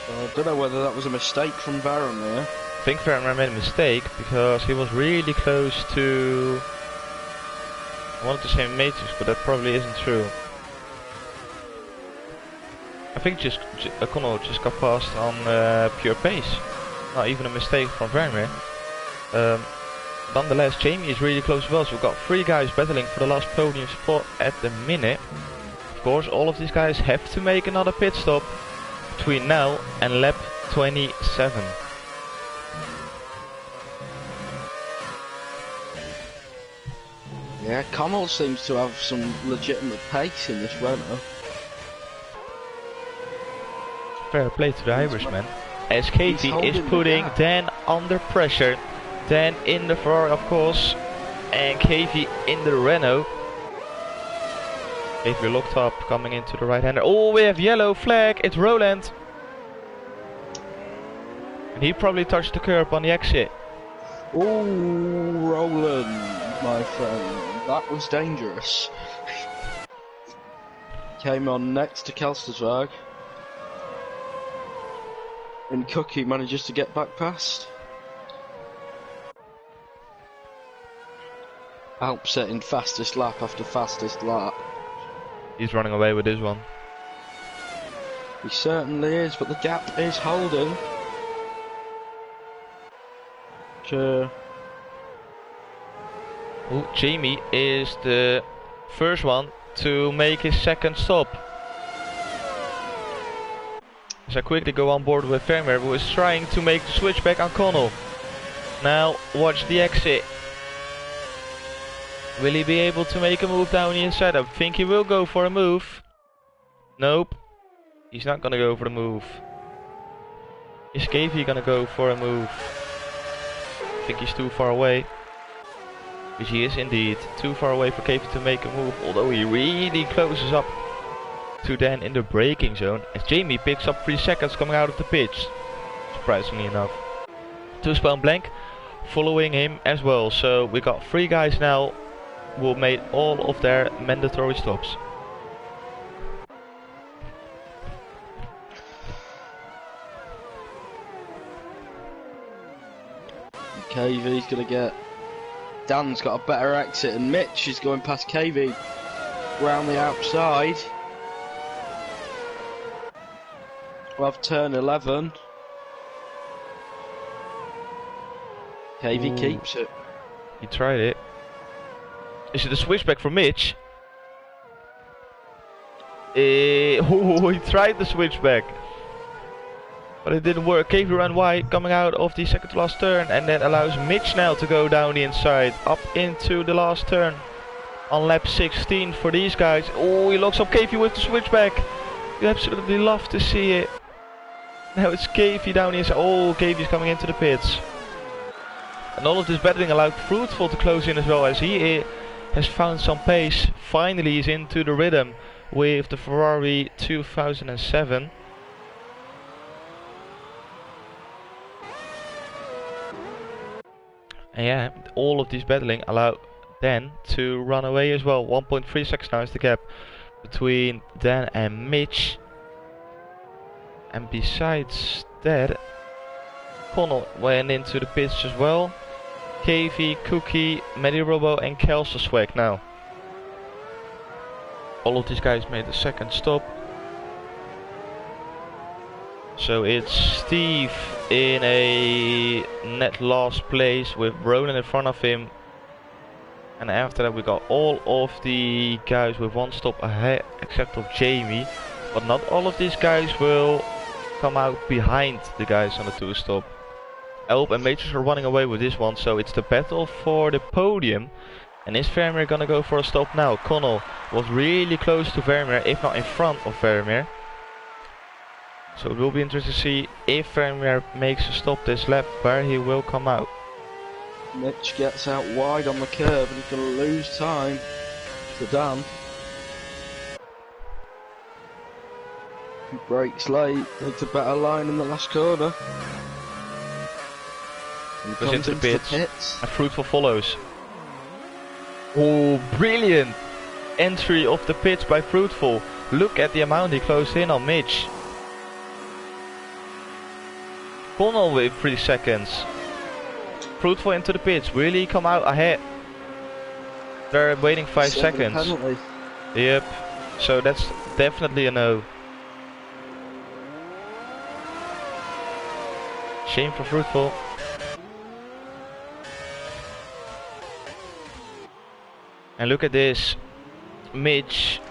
So I don't know whether that was a mistake from Varamir. I think Varamir made a mistake because he was really close to... I wanted to say Matrix, but that probably isn't true. I think Connell just got past on pure pace. Not even a mistake from Varamir. Nonetheless, Jamie is really close as well, so we've got 3 guys battling for the last podium spot at the minute. Of course, all of these guys have to make another pit stop between now and lap 27. Yeah, Connell seems to have some legitimate pace in this Renault. Fair play to the Irishman, as Katie is putting Dan under pressure. Dan in the Ferrari, of course, and KV in the Renault. KV locked up, coming into the right-hander. Oh, we have yellow flag, it's Roland. And he probably touched the curb on the exit. Oh, Roland, my friend, that was dangerous. Came on next to Kelstersberg. And Cookie manages to get back past. Alp setting fastest lap after fastest lap. He's running away with this one. He certainly is, but the gap is holding. Sure. Oh, Jamie is the first one to make his second stop. As I quickly go on board with Vermeer, who is trying to make the switch back on Connell. Now watch the exit. Will he be able to make a move down the inside? I think he will go for a move. Nope. He's not gonna go for the move. Is KV gonna go for a move? I think he's too far away. Which he is indeed. Too far away for KV to make a move. Although he really closes up to Dan in the braking zone. As Jamie picks up 3 seconds coming out of the pitch. Surprisingly enough. Two-spell blank following him as well. So we got 3 guys now who made all of their mandatory stops. KV's gonna get... Dan's got a better exit and Mitch is going past KV round the outside. We'll have turn 11. KV Ooh. keeps it. He tried it. Is it a switchback for Mitch? He tried the switchback. But it didn't work. KV ran wide coming out of the second to last turn, and that allows Mitch now to go down the inside up into the last turn on lap 16 for these guys. Oh, he locks up KV with the switchback. You absolutely love to see it. Now it's KV down the inside. Oh, KV's coming into the pits. And all of this battling allowed Fruitful to close in as well, as he has found some pace. Finally he's into the rhythm with the Ferrari 2007. And yeah, all of these battling allowed Dan to run away as well. 1.3 seconds now is the gap between Dan and Mitch. And besides that, Connell went into the pits as well. KV, Cookie, Medirobo and Kelsaswag now. All of these guys made a second stop. So it's Steve in a net last place with Roland in front of him. And after that we got all of the guys with one stop ahead except of Jamie. But not all of these guys will come out behind the guys on the 2-stop. Elb and Matrix are running away with this one, so it's the battle for the podium. And is Vermeer gonna go for a stop now? Connell was really close to Vermeer, if not in front of Vermeer. So it will be interesting to see if Vermeer makes a stop this lap, where he will come out. Mitch gets out wide on the curve and he's going to lose time to Dan. He brakes late, takes a better line in the last corner. And Goes into the pits. pits. And Fruitful follows. Oh, brilliant entry of the pits by Fruitful. Look at the amount he closed in on Mitch. Connell with 3 seconds. Fruitful into the pits. Will he come out ahead? They're waiting 5 seconds. Penalty. Yep. So that's definitely a no. Shame for Fruitful. And look at this. Mitch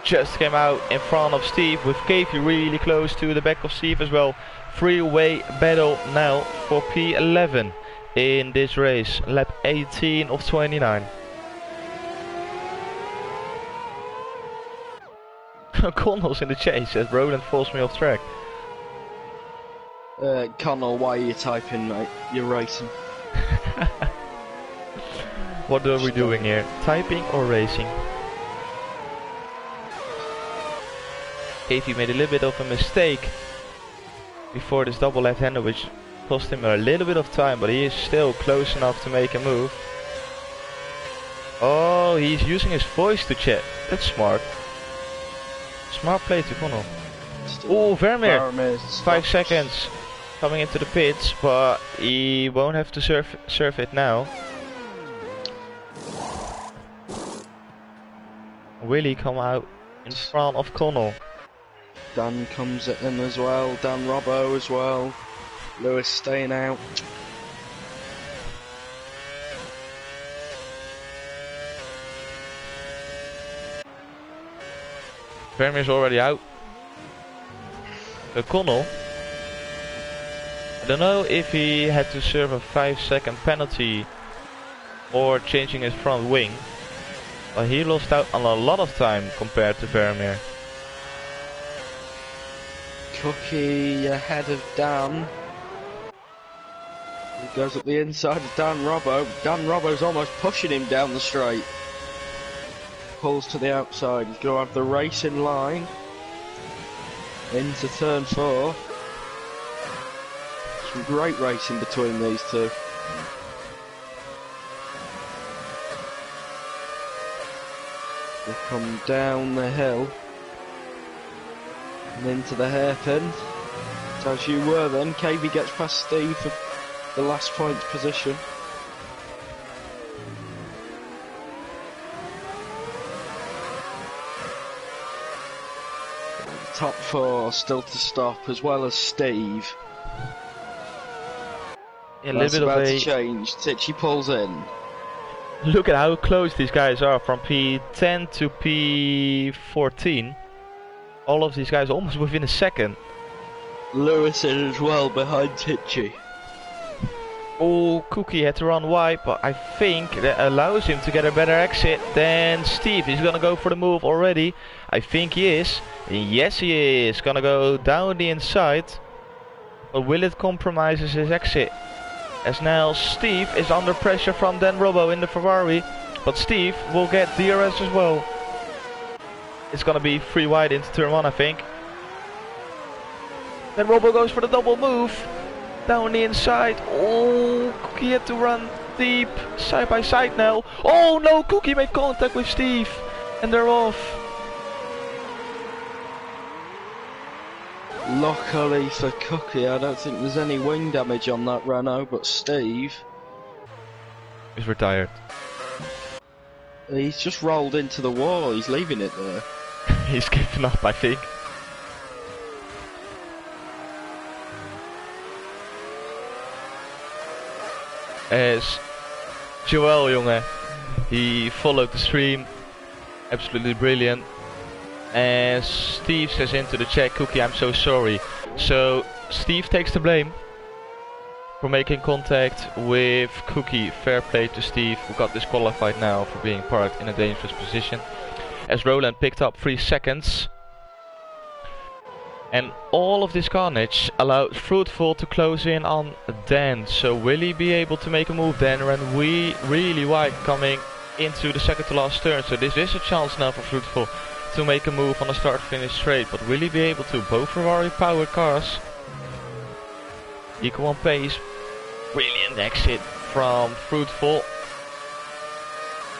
just came out in front of Steve with KV really close to the back of Steve as well. Three-way battle now for P11 in this race. Lap 18 of 29. Connell's in the chase as Roland falls me off track. Connell, why are you typing, mate? You're racing. What are we doing here? Typing or racing? KV made a little bit of a mistake before this double left-hander, which cost him a little bit of time, but he is still close enough to make a move. Oh, he's using his voice to chat. That's smart. Smart play to Connell. Oh, Vermeer! 5 seconds coming into the pits, but he won't have to surf it now. Will he come out in front of Connell? Dan comes in as well, Dan Robbo as well. Lewis staying out. Vermeer's already out. Connell, I don't know if he had to serve a 5-second penalty or changing his front wing, but he lost out on a lot of time compared to Vermeer. Cookie ahead of Dan. He goes up the inside of Dan Robbo. Dan Robbo's almost pushing him down the straight. Pulls to the outside. He's going to have the racing line into turn 4. Some great racing between these two. They come down the hill and into the hairpin. So as you were then, KV gets past Steve for the last points position. Top 4 still to stop, as well as Steve. Yeah, a That's little bit about of to a change. Titchy pulls in. look at how close these guys are from P10 to P14. All of these guys almost within a second. Lewis in as well behind Titchy. Oh, Cookie had to run wide, but I think that allows him to get a better exit than Steve. He's gonna go for the move already. I think he is. Yes, he is. Gonna go down the inside. But will it compromise his exit? As now Steve is under pressure from Dan Robbo in the Ferrari. But Steve will get DRS as well. It's gonna be 3 wide into turn 1, I think. Then Robbo goes for the double move. Down the inside. Oh, Cookie had to run deep. Side by side now. Oh no, Cookie made contact with Steve. And they're off. Luckily for Cookie, I don't think there's any wing damage on that Renault, but Steve... He's retired. He's just rolled into the wall, he's leaving it there. He's given up, I think. As Joel, jongen, he followed the stream, absolutely brilliant. And Steve says into the chat, Cookie, I'm so sorry. So Steve takes the blame for making contact with Cookie. Fair play to Steve, who got disqualified now for being parked in a dangerous position. As Roland picked up 3 seconds. And all of this carnage allowed Fruitful to close in on Dan. So will he be able to make a move? Dan ran really wide coming into the second to last turn. So this is a chance now for Fruitful to make a move on the start finish straight. But will he be able to? Both Ferrari powered cars. Equal on pace. Brilliant exit from Fruitful.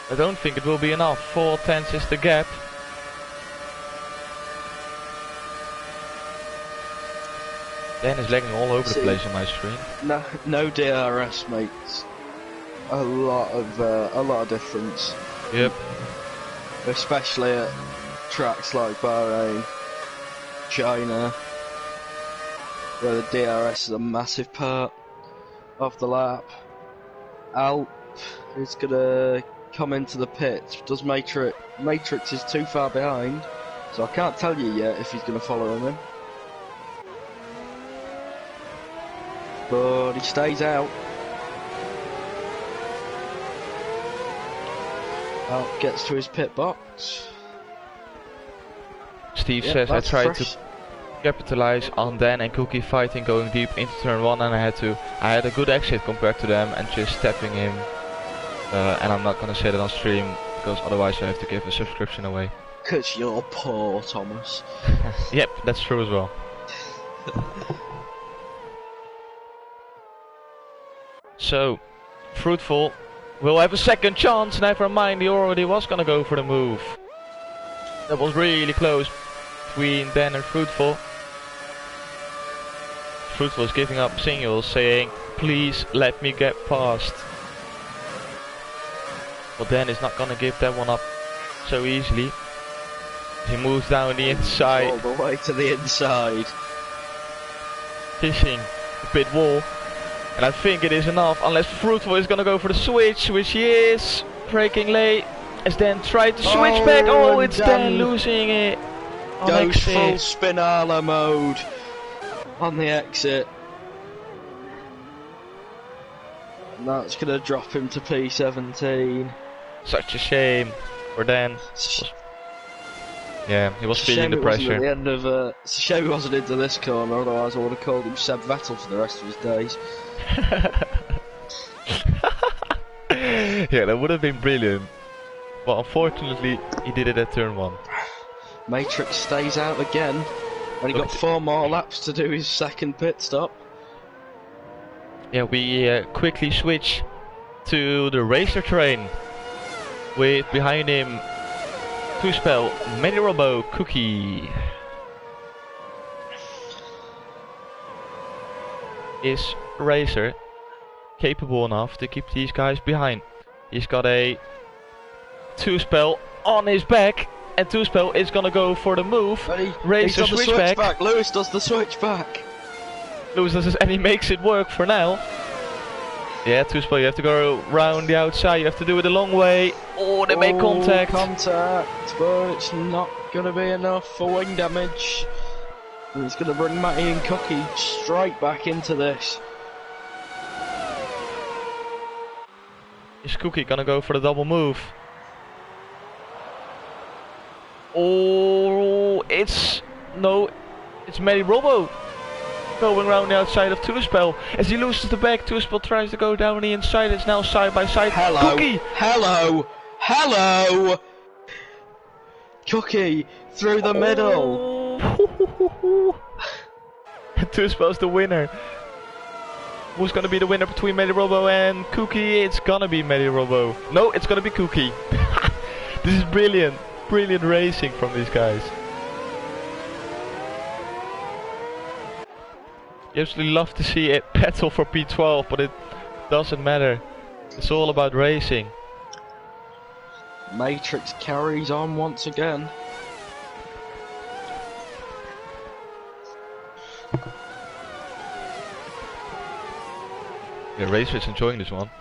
I don't think it will be enough. 4 tenths is the gap. Dan is lagging all over the place on my screen. No DRS makes a lot of difference. Yep. Especially at tracks like Bahrain, China, where the DRS is a massive part of the lap. Alp is gonna come into the pits. Does Matrix is too far behind, so I can't tell you yet if he's gonna follow him in. But he stays out. Alp gets to his pit box. Steve says I tried to capitalize on Dan and Cookie fighting going deep into turn 1, and I had a good exit compared to them and just stepping him. And I'm not gonna say that on stream because otherwise I have to give a subscription away. Cause you're poor, Thomas. Yep, that's true as well. So, Fruitful will have a second chance. Never mind, he already was gonna go for the move. That was really close between Dan and Fruitful. Fruitful is giving up signals saying, please let me get past. But Dan is not gonna give that one up so easily. He moves down the inside. All the way to the inside. Fishing the pit wall. And I think it is enough, unless Fruitful is gonna go for the switch, which he is. Braking late, as Dan tried to switch back. Oh, it's Dan losing it. Goes full Spinala mode on the exit. And that's gonna drop him to P17. Such a shame for Dan. Yeah, he was feeling the pressure. It's a shame he wasn't into this corner, otherwise I would have called him Seb Vettel for the rest of his days. Yeah, that would have been brilliant. But unfortunately, he did it at turn 1. Matrix stays out again, and he got 4 more laps to do his second pit stop. Yeah, we quickly switch to the racer train with behind him Toespel, Medirobo, Cookie. Is Racer capable enough to keep these guys behind? He's got a Toespel on his back, and Toespel is gonna go for the move. Racer switch back. Lewis does the switch back. Lewis does this, and he makes it work for now. Yeah, Toespel, you have to go around the outside. You have to do it a long way. Oh, they make contact. Contact, but it's not gonna be enough for wing damage. And it's gonna bring Matty and Cookie straight back into this. Is Cookie gonna go for the double move? Oh, it's Medirobo going around the outside of Toespel. As he loses the back, Toespel tries to go down the inside. It's now side by side. Hello, Cookie! Hello! Cookie through the middle. Toespel's the winner. Who's gonna be the winner between Medirobo and Cookie? It's gonna be Medirobo. No, it's gonna be Cookie. This is brilliant. Brilliant racing from these guys. You absolutely love to see it battle for P12, but it doesn't matter. It's all about racing. Matrix carries on once again. Yeah, Racer is enjoying this one.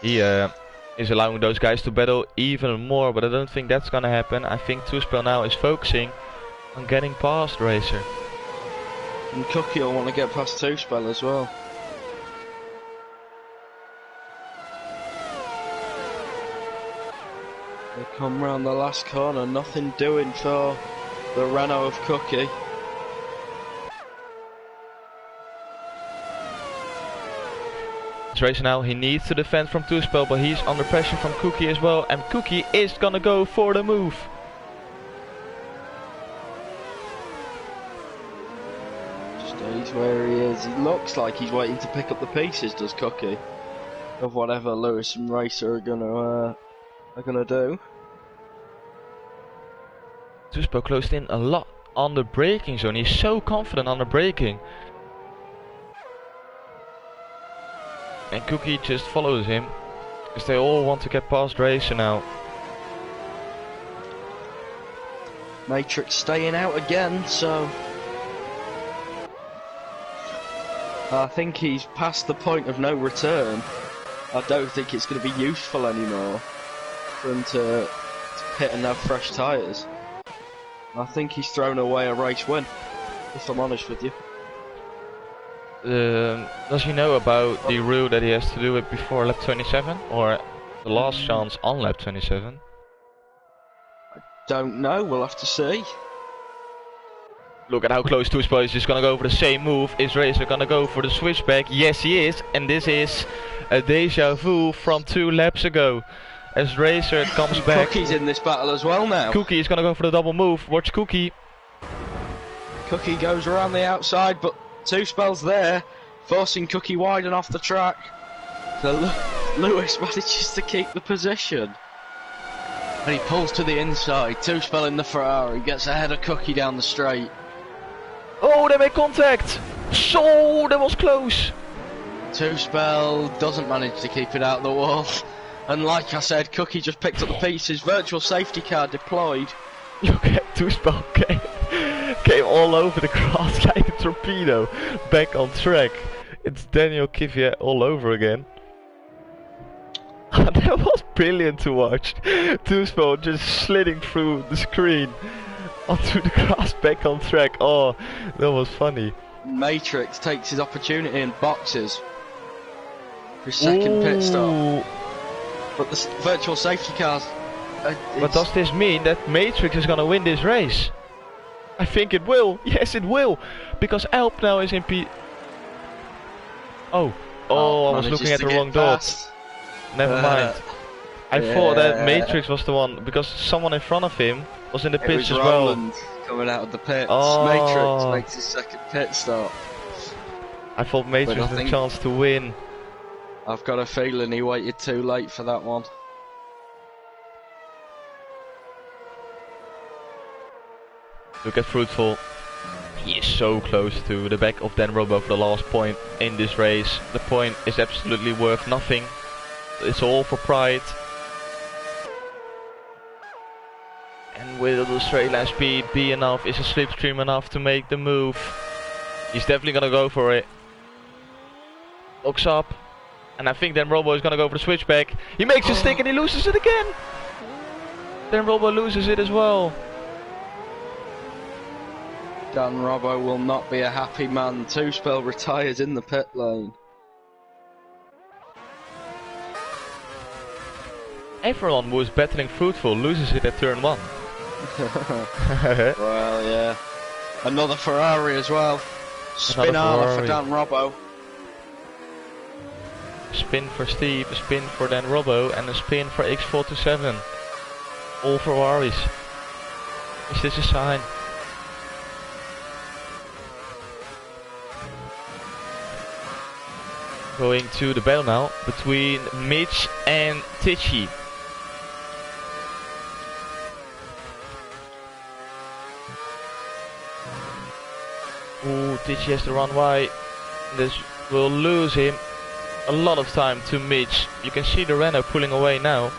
He is allowing those guys to battle even more, but I don't think that's gonna happen. I think Tuspel now is focusing on getting past Racer. And Cookie will want to get past Tuspel as well. They come round the last corner, nothing doing for the Renault of Cookie. Racer now, he needs to defend from Tuspel, but he's under pressure from Cookie as well, and Cookie is gonna go for the move. Stays where he is. He looks like he's waiting to pick up the pieces, does Cookie, of whatever Lewis and Racer are gonna do. Tuspel closed in a lot on the braking zone. He's so confident on the braking. And Cookie just follows him, because they all want to get past Racer now. Matrix staying out again, so I think he's past the point of no return. I don't think it's going to be useful anymore for him to pit and have fresh tyres. I think he's thrown away a race win, if I'm honest with you. Does he know about the rule that he has to do it before lap 27, or the last chance on lap 27? Don't know, we'll have to see. Look at how close Tuspel is. Just gonna go for the same move. Is Racer gonna go for the switchback? Yes, he is, and this is a deja vu from 2 laps ago. As Racer comes back. Cookie's in this battle as well now. Cookie is gonna go for the double move. Watch Cookie. Cookie goes around the outside, but Tuspel's there, forcing Cookie wide and off the track. So Lewis manages to keep the position. And he pulls to the inside. Tuspel in the Ferrari gets ahead of Cookie down the straight. Oh, they make contact! So, that was close! Tuspel doesn't manage to keep it out the wall. And like I said, Cookie just picked up the pieces. Virtual safety car deployed. Look at Tuspel came all over the grass like a torpedo, back on track. It's Daniel Kvyat all over again. That was brilliant to watch. Tuspel just sliding through the screen onto the grass, back on track. Oh, that was funny. Matrix takes his opportunity and boxes for his second pit stop. But the virtual safety cars. But does this mean that Matrix is gonna win this race? I think it will. Yes, it will, because Alp now is in P. Oh, I was looking at the wrong dot. Never mind. I thought that Matrix was the one, because someone in front of him was in the pits as well. Roland coming out of the pits. Oh. Matrix makes his second pit stop. I thought Matrix had a chance to win. I've got a feeling he waited too late for that one. Look at Fruitful. He is so close to the back of Dan Robo for the last point in this race. The point is absolutely worth nothing. It's all for pride. And will the straight line speed be enough? Is a slipstream enough to make the move? He's definitely gonna go for it. Looks up. And I think Dan Robo is gonna go for the switchback. He makes a stick and he loses it again. Dan Robo loses it as well. Dan Robbo will not be a happy man. Tuspel retires in the pit lane. Everyone who is battling Fruitful loses it at turn 1. Well, yeah. Another Ferrari as well. Spinala for Dan Robbo. Spin for Steve, a spin for Dan Robbo, and a spin for X427. All Ferraris. Is this a sign? Going to the battle now between Mitch and Tichy. Ooh, Tichy has to run wide. This will lose him a lot of time to Mitch. You can see the Renault pulling away now.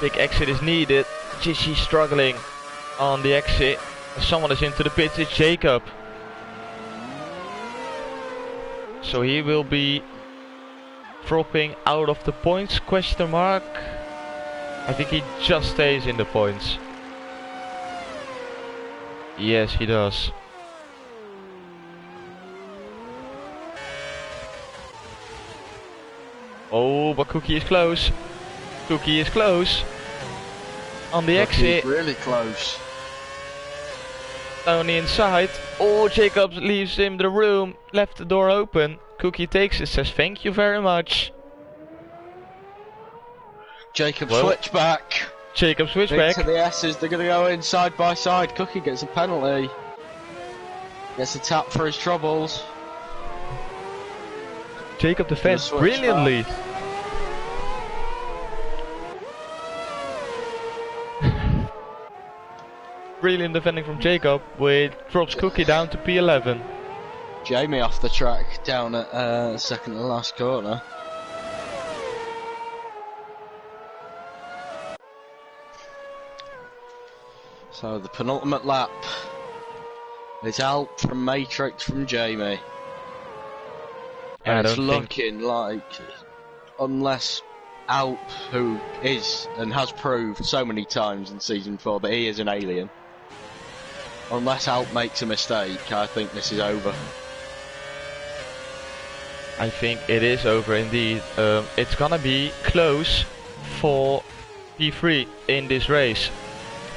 Big exit is needed. Gigi struggling on the exit. Someone is into the pits, it's Jacob. So he will be dropping out of the points, question mark. I think he just stays in the points. Yes, he does. Oh, but Cookie is close. Cookie is close. On the exit. Really close. On the inside. Oh, Jacobs leaves him the room. Left the door open. Cookie takes it, says thank you very much. Jacob switchback. Jacob switchback. Into the S's, they're going to go in side by side. Cookie gets a penalty. Gets a tap for his troubles. Jacob defends brilliantly. Brilliant defending from Jacob, which drops Cookie down to P11. Jamie off the track down at second to last corner. So the penultimate lap is Alp from Matrix from Jamie. And it's looking like, unless Alp, who is and has proved so many times in Season 4 that he is an alien, unless Alp makes a mistake, I think this is over. I think it is over indeed. It's gonna be close for P3 in this race.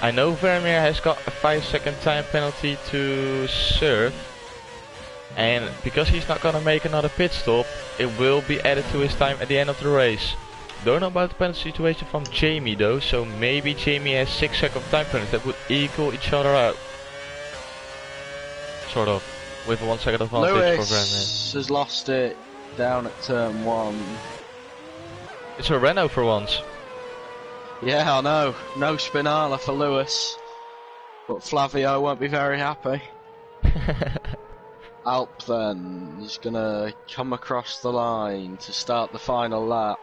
I know Vermeer has got a 5-second time penalty to serve, and because he's not gonna make another pit stop, it will be added to his time at the end of the race. Don't know about the penalty situation from Jamie though, so maybe Jamie has 6 second time penalty that would equal each other out. Sort of, with a 1 second advantage for Vermeer. Lewis has lost it down at turn 1. It's a Renault for once. Yeah, I know. No Spinala for Lewis. But Flavio won't be very happy. Alp then is going to come across the line to start the final lap.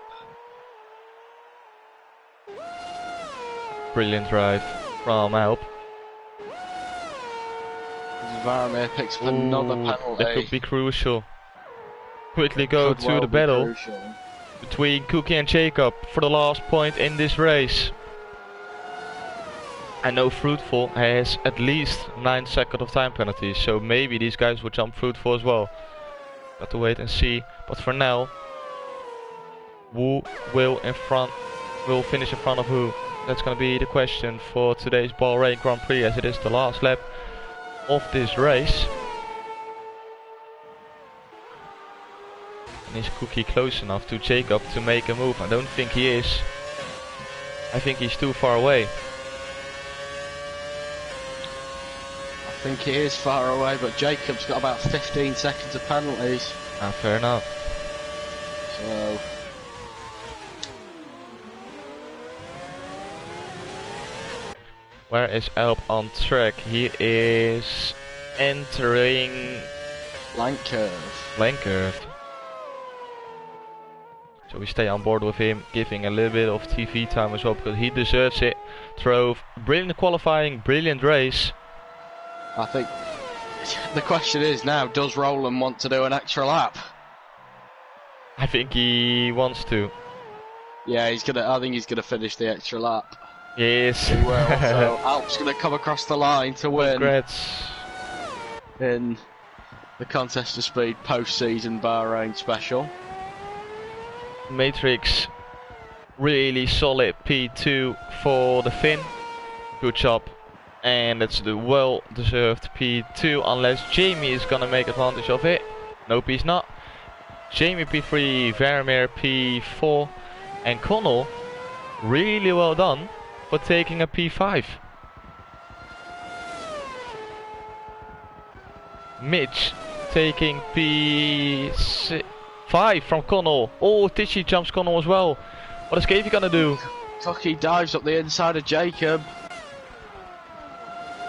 Brilliant drive from Alp. Varmir picks up another penalty. That could be crucial. Quickly go to the battle between Cookie and Jacob for the last point in this race. I know Fruitful has at least 9 seconds of time penalty, so maybe these guys will jump Fruitful as well. Got to wait and see. But for now, who will finish in front of who? That's gonna be the question for today's Bahrain Grand Prix, as it is the last lap of this race. And is Cookie close enough to Jacob to make a move? I don't think he is. I think he's too far away. I think he is far away, but Jacob's got about 15 seconds of penalties. Ah, fair enough. So where is Alp on track? He is entering Langkurve. So we stay on board with him, giving a little bit of TV time as well, because he deserves it. Drove brilliant qualifying, brilliant race. I think the question is now, does Roland want to do an extra lap? I think he wants to. Yeah, I think he's gonna finish the extra lap. Yes. He will. So Alp's gonna come across the line to win. Congrats. In the Contest of Speed post-season Bahrain special. Matrix, really solid P2 for the Finn. Good job. And it's the well-deserved P2, unless Jamie is gonna make advantage of it. Nope, he's not. Jamie P3, Vermeer P4, and Connell, really well done for taking a P5. Mitch taking P5 from Connell. Oh, Tichy jumps Connell as well. What is Cavey gonna do? Cookie dives up the inside of Jacob.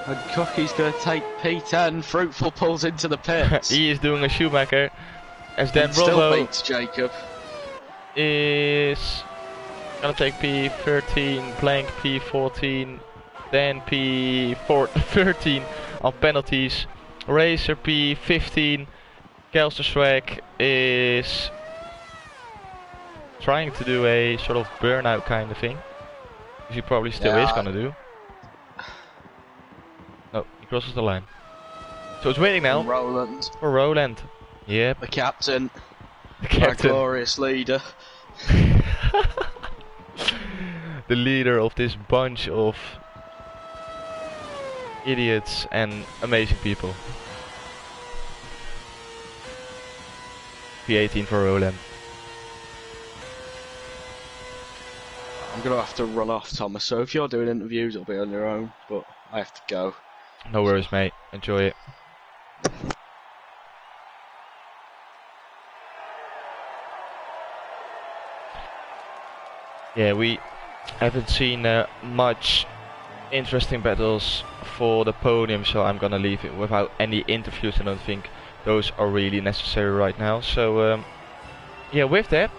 And Cookie's going to take P10. Fruitful pulls into the pits. He is doing a Schumacher. As then Still Bravo beats Jacob. is gonna take P13, Blank P14, then P13 on penalties. Racer P15. Kelsterswag is trying to do a sort of burnout kind of thing, which he probably still is gonna do. No, he crosses the line. So it's waiting now Roland. for Roland. Yep. The captain. The captain. Our glorious leader. The leader of this bunch of idiots and amazing people. P18 for Roland. I'm going to have to run off, Thomas, so if you're doing interviews, it'll be on your own, but I have to go. No worries, mate. Enjoy it. Yeah, we haven't seen much interesting battles for the podium, so I'm gonna leave it without any interviews. I don't think those are really necessary right now. So yeah, with that,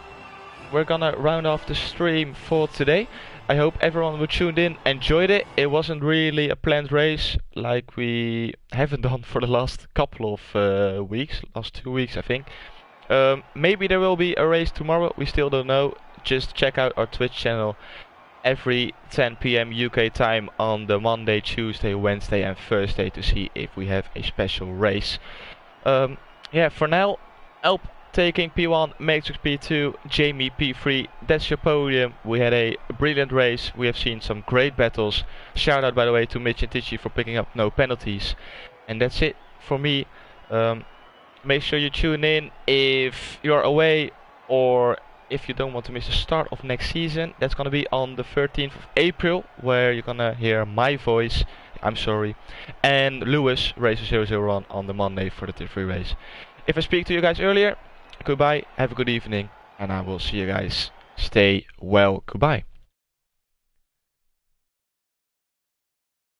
we're gonna round off the stream for today. I hope everyone who tuned in enjoyed it. It wasn't really a planned race like we haven't done for the last couple of weeks, last 2 weeks I think. Maybe there will be a race tomorrow, we still don't know. Just check out our Twitch channel every 10 PM UK time on the Monday, Tuesday, Wednesday and Thursday to see if we have a special race. Yeah, for now, Alp taking P1, Matrix P2, Jamie P3, that's your podium. We had a brilliant race, we have seen some great battles. Shout out by the way to Mitch and Tichy for picking up no penalties. And that's it for me. Make sure you tune in if you're away or if you don't want to miss the start of next season. That's gonna be on the 13th of April, where you're gonna hear my voice, I'm sorry, and Lewis, Racer 001 on the Monday for the Tier 3 race. If I speak to you guys earlier, goodbye, have a good evening, and I will see you guys. Stay well, goodbye.